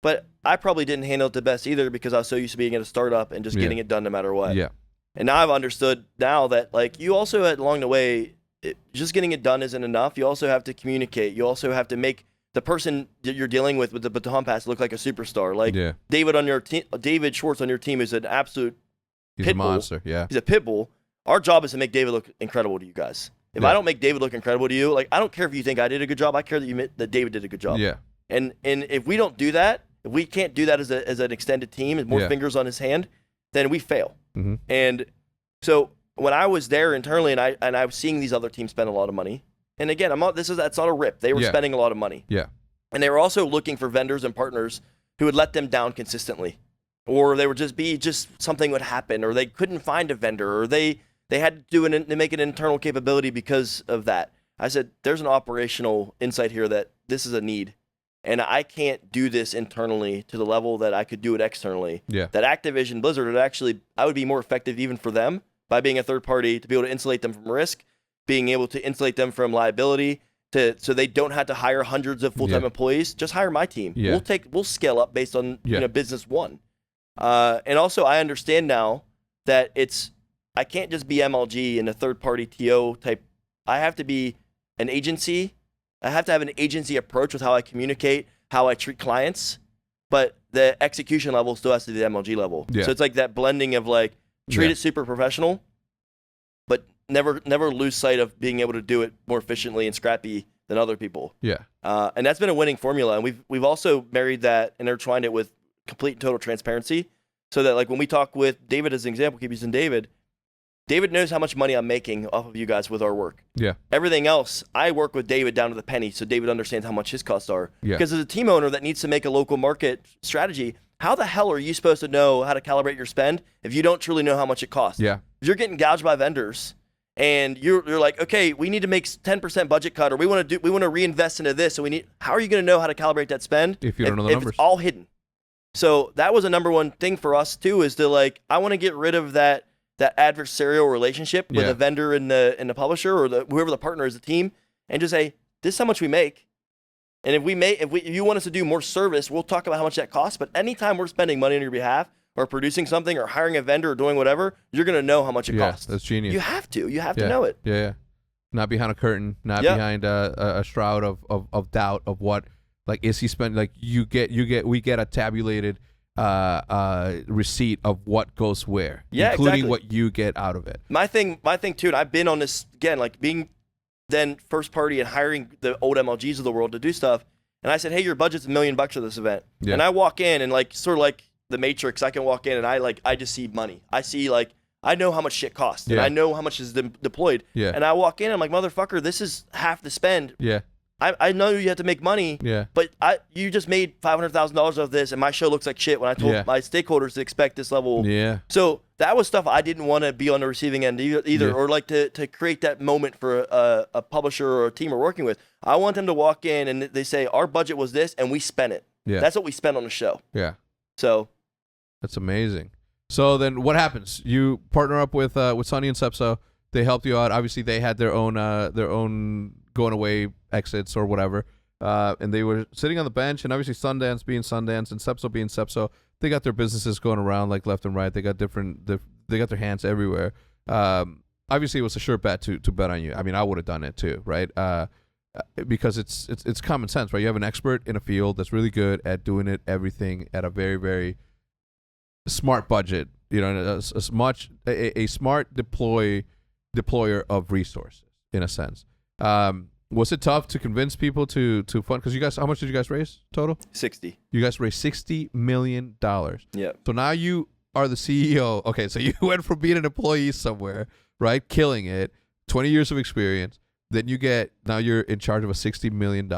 [SPEAKER 2] but I probably didn't handle it the best either, because I was so used to being at a startup and just getting it done no matter what.
[SPEAKER 1] Yeah.
[SPEAKER 2] And now I've understood now that, like, you also along the way, just getting it done isn't enough. You also have to communicate. You also have to make the person that you're dealing with the baton pass look like a superstar. Like David on your team, David Schwartz on your team is an absolute
[SPEAKER 1] He's a monster. Yeah.
[SPEAKER 2] He's a pit bull. Our job is to make David look incredible to you guys. If I don't make David look incredible to you, like, I don't care if you think I did a good job. I care that you admit that David did a good job.
[SPEAKER 1] Yeah.
[SPEAKER 2] And if we don't do that, if we can't do that as an extended team, and more fingers on his hand, then we fail.
[SPEAKER 1] Mm-hmm.
[SPEAKER 2] And so when I was there internally, and I was seeing these other teams spend a lot of money, and again, that's not a rip. They were spending a lot of money.
[SPEAKER 1] Yeah.
[SPEAKER 2] And they were also looking for vendors and partners who would let them down consistently, or they would just something would happen, or they couldn't find a vendor, or they had to make an internal capability because of that. I said, there's an operational insight here that this is a need, and I can't do this internally to the level that I could do it externally.
[SPEAKER 1] Yeah. That
[SPEAKER 2] Activision Blizzard I would be more effective even for them by being a third party, to be able to insulate them from risk, being able to insulate them from liability, so they don't have to hire hundreds of full-time employees. Just hire my team.
[SPEAKER 1] Yeah.
[SPEAKER 2] We'll scale up based on business one. And also, I understand now that I can't just be MLG and a third-party TO type. I have to be an agency. I have to have an agency approach with how I communicate, how I treat clients, but the execution level still has to be the MLG level.
[SPEAKER 1] Yeah.
[SPEAKER 2] So it's like that blending of, like, treat it super professional, but never lose sight of being able to do it more efficiently and scrappy than other people.
[SPEAKER 1] Yeah.
[SPEAKER 2] And that's been a winning formula. And we've also married that and intertwined it with complete and total transparency, so that, like, when we talk with David as an example, keep using David knows how much money I'm making off of you guys with our work.
[SPEAKER 1] Yeah.
[SPEAKER 2] Everything else, I work with David down to the penny, so David understands how much his costs are.
[SPEAKER 1] Yeah.
[SPEAKER 2] Because as a team owner that needs to make a local market strategy, how the hell are you supposed to know how to calibrate your spend if you don't truly know how much it costs?
[SPEAKER 1] Yeah.
[SPEAKER 2] If you're getting gouged by vendors, and you're like, okay, we need to make 10% budget cut, or we want to reinvest into this, so how are you going to know how to calibrate that spend
[SPEAKER 1] if you don't know the numbers?
[SPEAKER 2] It's all hidden. So that was a number one thing for us too, is to, like, I want to get rid of that adversarial relationship with a vendor and the publisher, or whoever the partner is, the team, and just say, this is how much we make. And if you want us to do more service, we'll talk about how much that costs. But anytime we're spending money on your behalf, or producing something, or hiring a vendor, or doing whatever, you're going to know how much it costs.
[SPEAKER 1] That's genius.
[SPEAKER 2] You have to know it.
[SPEAKER 1] Yeah. not behind a curtain, not behind a shroud of doubt of what, like, is he spending? Like, we get a tabulated receipt of what goes where, including what you get out of it.
[SPEAKER 2] My thing too, and I've been on this again, like being then first party and hiring the old MLGs of the world to do stuff. And I said, hey, your budget's $1 million for this event. Yeah. And I walk in and like sort of like the Matrix, I can walk in and I just see money. I see like, I know how much shit costs and I know how much is deployed. Yeah. And I walk in and I'm like, motherfucker, this is half the spend. Yeah. I know you have to make money. Yeah. But you just made $500,000 of this and my show looks like shit when I told my stakeholders to expect this level. Yeah. So that was stuff I didn't want to be on the receiving end either, or like to create that moment for a publisher or a team we're working with. I want them to walk in and they say, our budget was this and we spent it. Yeah. That's what we spent on the show. Yeah. So.
[SPEAKER 1] That's amazing. So then what happens? You partner up with Sonny and Sepso. They helped you out. Obviously, they had their own going away exits or whatever. And they were sitting on the bench, and obviously Sundance being Sundance and Sepso being Sepso, they got their businesses going around like left and right. They got they got their hands everywhere. Obviously, it was a sure bet to bet on you. I mean, I would have done it too, right? Because it's common sense, right? You have an expert in a field that's really good at doing everything at a very, very smart budget. You know, a smart deployer of resources in a sense. Was it tough to convince people to fund? Because you guys, how much did you guys raise total?
[SPEAKER 2] 60.
[SPEAKER 1] You guys raised $60 million.
[SPEAKER 2] Yeah.
[SPEAKER 1] So now you are the CEO. Okay, so you went from being an employee somewhere, right, killing it, 20 years of experience. Then now you're in charge of a $60 million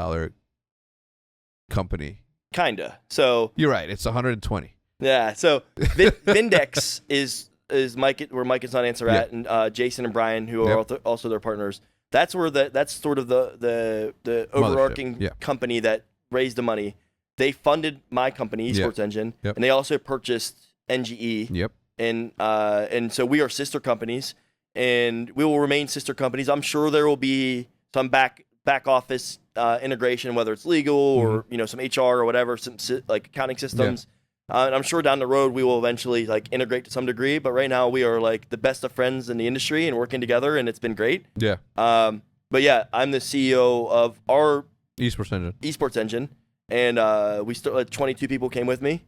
[SPEAKER 1] company.
[SPEAKER 2] Kinda. So
[SPEAKER 1] you're right. It's 120.
[SPEAKER 2] Yeah. So Vindex is Mike, where Mike and Sundance are at, and Jason and Brian, who are also their partners. That's where that's sort of the overarching company that raised the money. They funded my company, Esports Engine, and they also purchased NGE. Yep. And so we are sister companies, and we will remain sister companies. I'm sure there will be some back office integration, whether it's legal or some HR or whatever, some like accounting systems. Yeah. And I'm sure down the road we will eventually like integrate to some degree, but right now we are like the best of friends in the industry and working together, and it's been great. Yeah. But yeah, I'm the CEO of our Esports Engine, and we still 22 people came with me.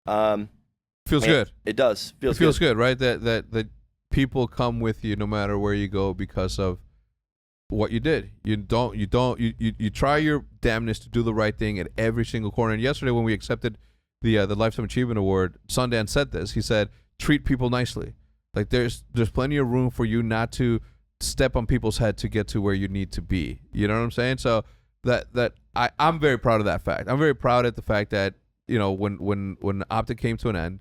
[SPEAKER 1] Feels good.
[SPEAKER 2] It does.
[SPEAKER 1] It feels good, right? That people come with you no matter where you go because of what you did. You try your damnness to do the right thing at every single corner. And yesterday when we accepted the Lifetime Achievement Award, Sundance said this. He said, treat people nicely. Like there's plenty of room for you not to step on people's head to get to where you need to be. You know what I'm saying? So I'm very proud of that fact. I'm very proud at the fact that, when Optic came to an end,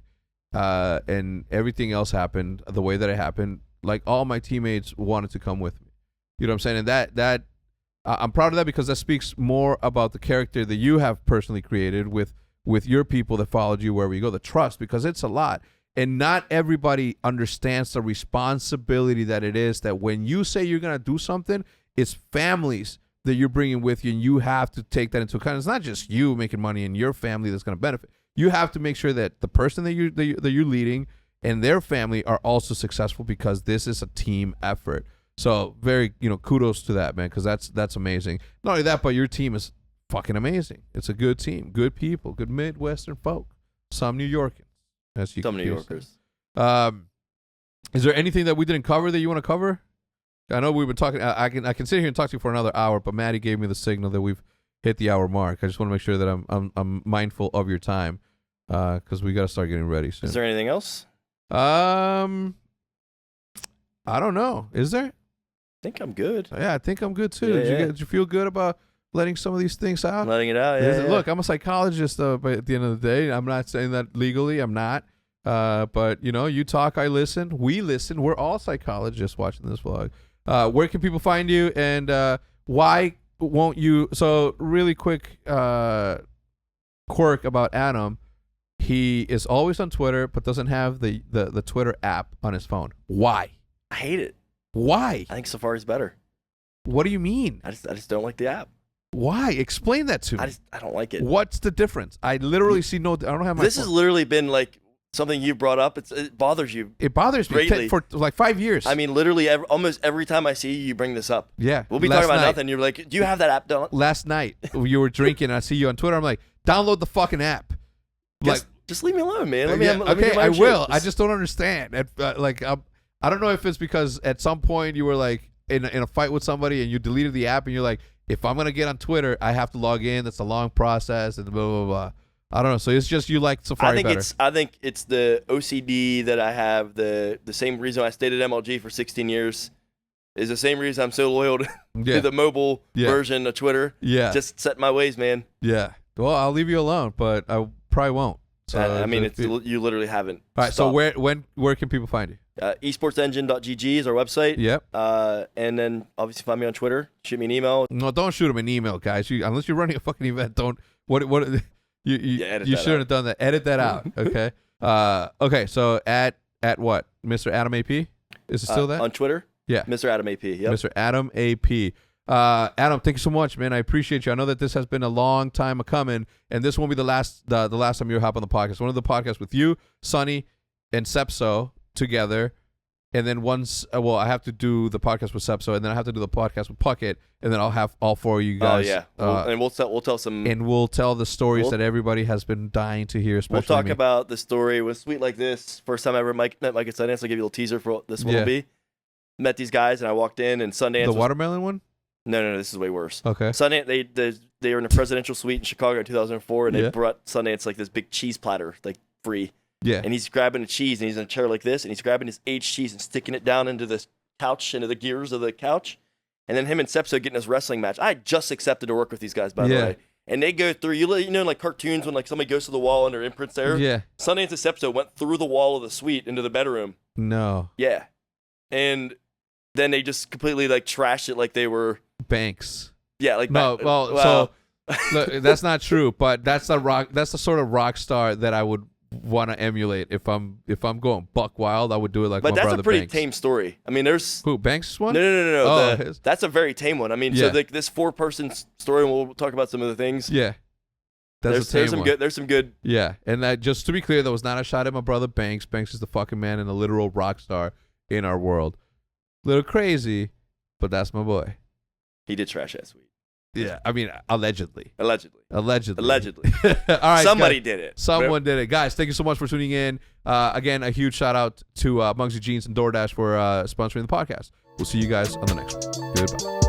[SPEAKER 1] and everything else happened the way that it happened, like all my teammates wanted to come with me. You know what I'm saying? And that I'm proud of that because that speaks more about the character that you have personally created with your people that followed you wherever you go, the trust, because it's a lot. And not everybody understands the responsibility that it is, that when you say you're going to do something, it's families that you're bringing with you, and you have to take that into account. It's not just you making money and your family that's going to benefit. You have to make sure that the person that you're leading and their family are also successful, because this is a team effort. So very, kudos to that, man, because that's amazing. Not only that, but your team is fucking amazing. It's a good team, good people, good Midwestern folk, some New Yorkers.
[SPEAKER 2] Some New Yorkers.
[SPEAKER 1] Is there anything that we didn't cover that you want to cover? I know we've been talking. I can sit here and talk to you for another hour, but Maddie gave me the signal that we've hit the hour mark. I just want to make sure that I'm mindful of your time, because we got to start getting ready soon.
[SPEAKER 2] Is there anything else?
[SPEAKER 1] I don't know. Is there?
[SPEAKER 2] I think I'm good.
[SPEAKER 1] Yeah, I think I'm good too. Did you feel good about letting some of these things out?
[SPEAKER 2] Letting it out, yeah.
[SPEAKER 1] Look, I'm a psychologist, but at the end of the day, I'm not saying that legally. I'm not. But, you talk, I listen. We listen. We're all psychologists watching this vlog. Where can people find you, and why won't you? So really quick quirk about Adam. He is always on Twitter, but doesn't have the Twitter app on his phone. Why?
[SPEAKER 2] I hate it.
[SPEAKER 1] Why?
[SPEAKER 2] I think Safari's better.
[SPEAKER 1] What do you mean?
[SPEAKER 2] I just don't like the app.
[SPEAKER 1] Why? Explain that to me.
[SPEAKER 2] I don't like it.
[SPEAKER 1] What's the difference? I literally see I don't have my
[SPEAKER 2] This
[SPEAKER 1] phone.
[SPEAKER 2] has literally been like something you brought up. It bothers you.
[SPEAKER 1] It bothers me
[SPEAKER 2] greatly.
[SPEAKER 1] For like 5 years.
[SPEAKER 2] I mean, literally, almost every time I see you, you bring this up.
[SPEAKER 1] Yeah.
[SPEAKER 2] We'll be talking about nothing. You're like, do you have that app done?
[SPEAKER 1] Last night, you were drinking, and I see you on Twitter. I'm like, download the fucking app.
[SPEAKER 2] Just leave me alone, man. Let
[SPEAKER 1] okay,
[SPEAKER 2] me
[SPEAKER 1] I will. I just don't understand. I don't know if it's because at some point you were like in a fight with somebody and you deleted the app and you're like, if I'm gonna get on Twitter, I have to log in. That's a long process and blah blah blah. I don't know. So it's just you like Safari better.
[SPEAKER 2] I think it's the OCD that I have. The same reason I stayed at MLG for 16 years is the same reason I'm so loyal to the mobile version of Twitter.
[SPEAKER 1] Yeah.
[SPEAKER 2] Just set my ways, man.
[SPEAKER 1] Yeah. Well, I'll leave you alone, but I probably won't. So
[SPEAKER 2] I mean, you literally haven't.
[SPEAKER 1] All right.
[SPEAKER 2] stopped.
[SPEAKER 1] So where can people find you?
[SPEAKER 2] esportsengine.gg is our website.
[SPEAKER 1] Yep.
[SPEAKER 2] And then obviously find me on Twitter. Shoot me an email.
[SPEAKER 1] No, don't shoot them an email, guys. Unless you're running a fucking event, don't. What? You shouldn't have done that. Edit that out. Okay. Okay. So at what? Mr. Adam AP? Is it still that?
[SPEAKER 2] On Twitter?
[SPEAKER 1] Yeah.
[SPEAKER 2] Mr. Adam AP. Yep.
[SPEAKER 1] Mr. Adam AP. Adam, thank you so much, man. I appreciate you. I know that this has been a long time coming, and this won't be the last time you hop on the podcast. One of the podcasts with you, Sonny, and Sepso together. And then once, I have to do the podcast with Sepso, and then I have to do the podcast with Puckett, and then I'll have all four of you guys.
[SPEAKER 2] Oh yeah, and we'll tell some,
[SPEAKER 1] and we'll tell the stories that everybody has been dying to hear. Especially
[SPEAKER 2] we'll talk about the story with Sweet Like This. First time I ever met Mike at Sundance. I'll give you a little teaser for what this one will be. Met these guys, and I walked in, and Sundance.
[SPEAKER 1] The watermelon one?
[SPEAKER 2] No, this is way worse.
[SPEAKER 1] Okay.
[SPEAKER 2] Sundance, they were in a presidential suite in Chicago in 2004, and they brought Sundance like this big cheese platter, like free.
[SPEAKER 1] Yeah.
[SPEAKER 2] And he's grabbing a cheese, and he's in a chair like this, and he's grabbing his aged cheese and sticking it down into the couch, into the gears of the couch. And then him and Sepso getting this wrestling match. I just accepted to work with these guys, by the way. And they go through, you know, like cartoons when like somebody goes to the wall and their imprints there?
[SPEAKER 1] Yeah.
[SPEAKER 2] Sundance and Sepso went through the wall of the suite into the bedroom.
[SPEAKER 1] No.
[SPEAKER 2] Yeah. And then they just completely like trashed it like they were
[SPEAKER 1] Banks.
[SPEAKER 2] Yeah, like
[SPEAKER 1] so look, that's not true, but that's the sort of rock star that I would want to emulate. If I'm going buck wild, I would do it like my brother Banks. But that's a pretty
[SPEAKER 2] tame story. I mean, there's
[SPEAKER 1] who Banks one?
[SPEAKER 2] No. Oh, that's a very tame one. I mean, so like this 4-person story, and we'll talk about some of the things.
[SPEAKER 1] Yeah,
[SPEAKER 2] there's some good.
[SPEAKER 1] Yeah, and that, just to be clear, that was not a shot at my brother Banks. Banks is the fucking man and a literal rock star in our world. Little crazy, but that's my boy.
[SPEAKER 2] He did trash that suite.
[SPEAKER 1] Yeah, I mean, allegedly.
[SPEAKER 2] All right, somebody
[SPEAKER 1] guys,
[SPEAKER 2] did it.
[SPEAKER 1] Someone did it. Guys, thank you so much for tuning in. Again, a huge shout out to Muggsy Jeans and DoorDash for sponsoring the podcast. We'll see you guys on the next one. Goodbye.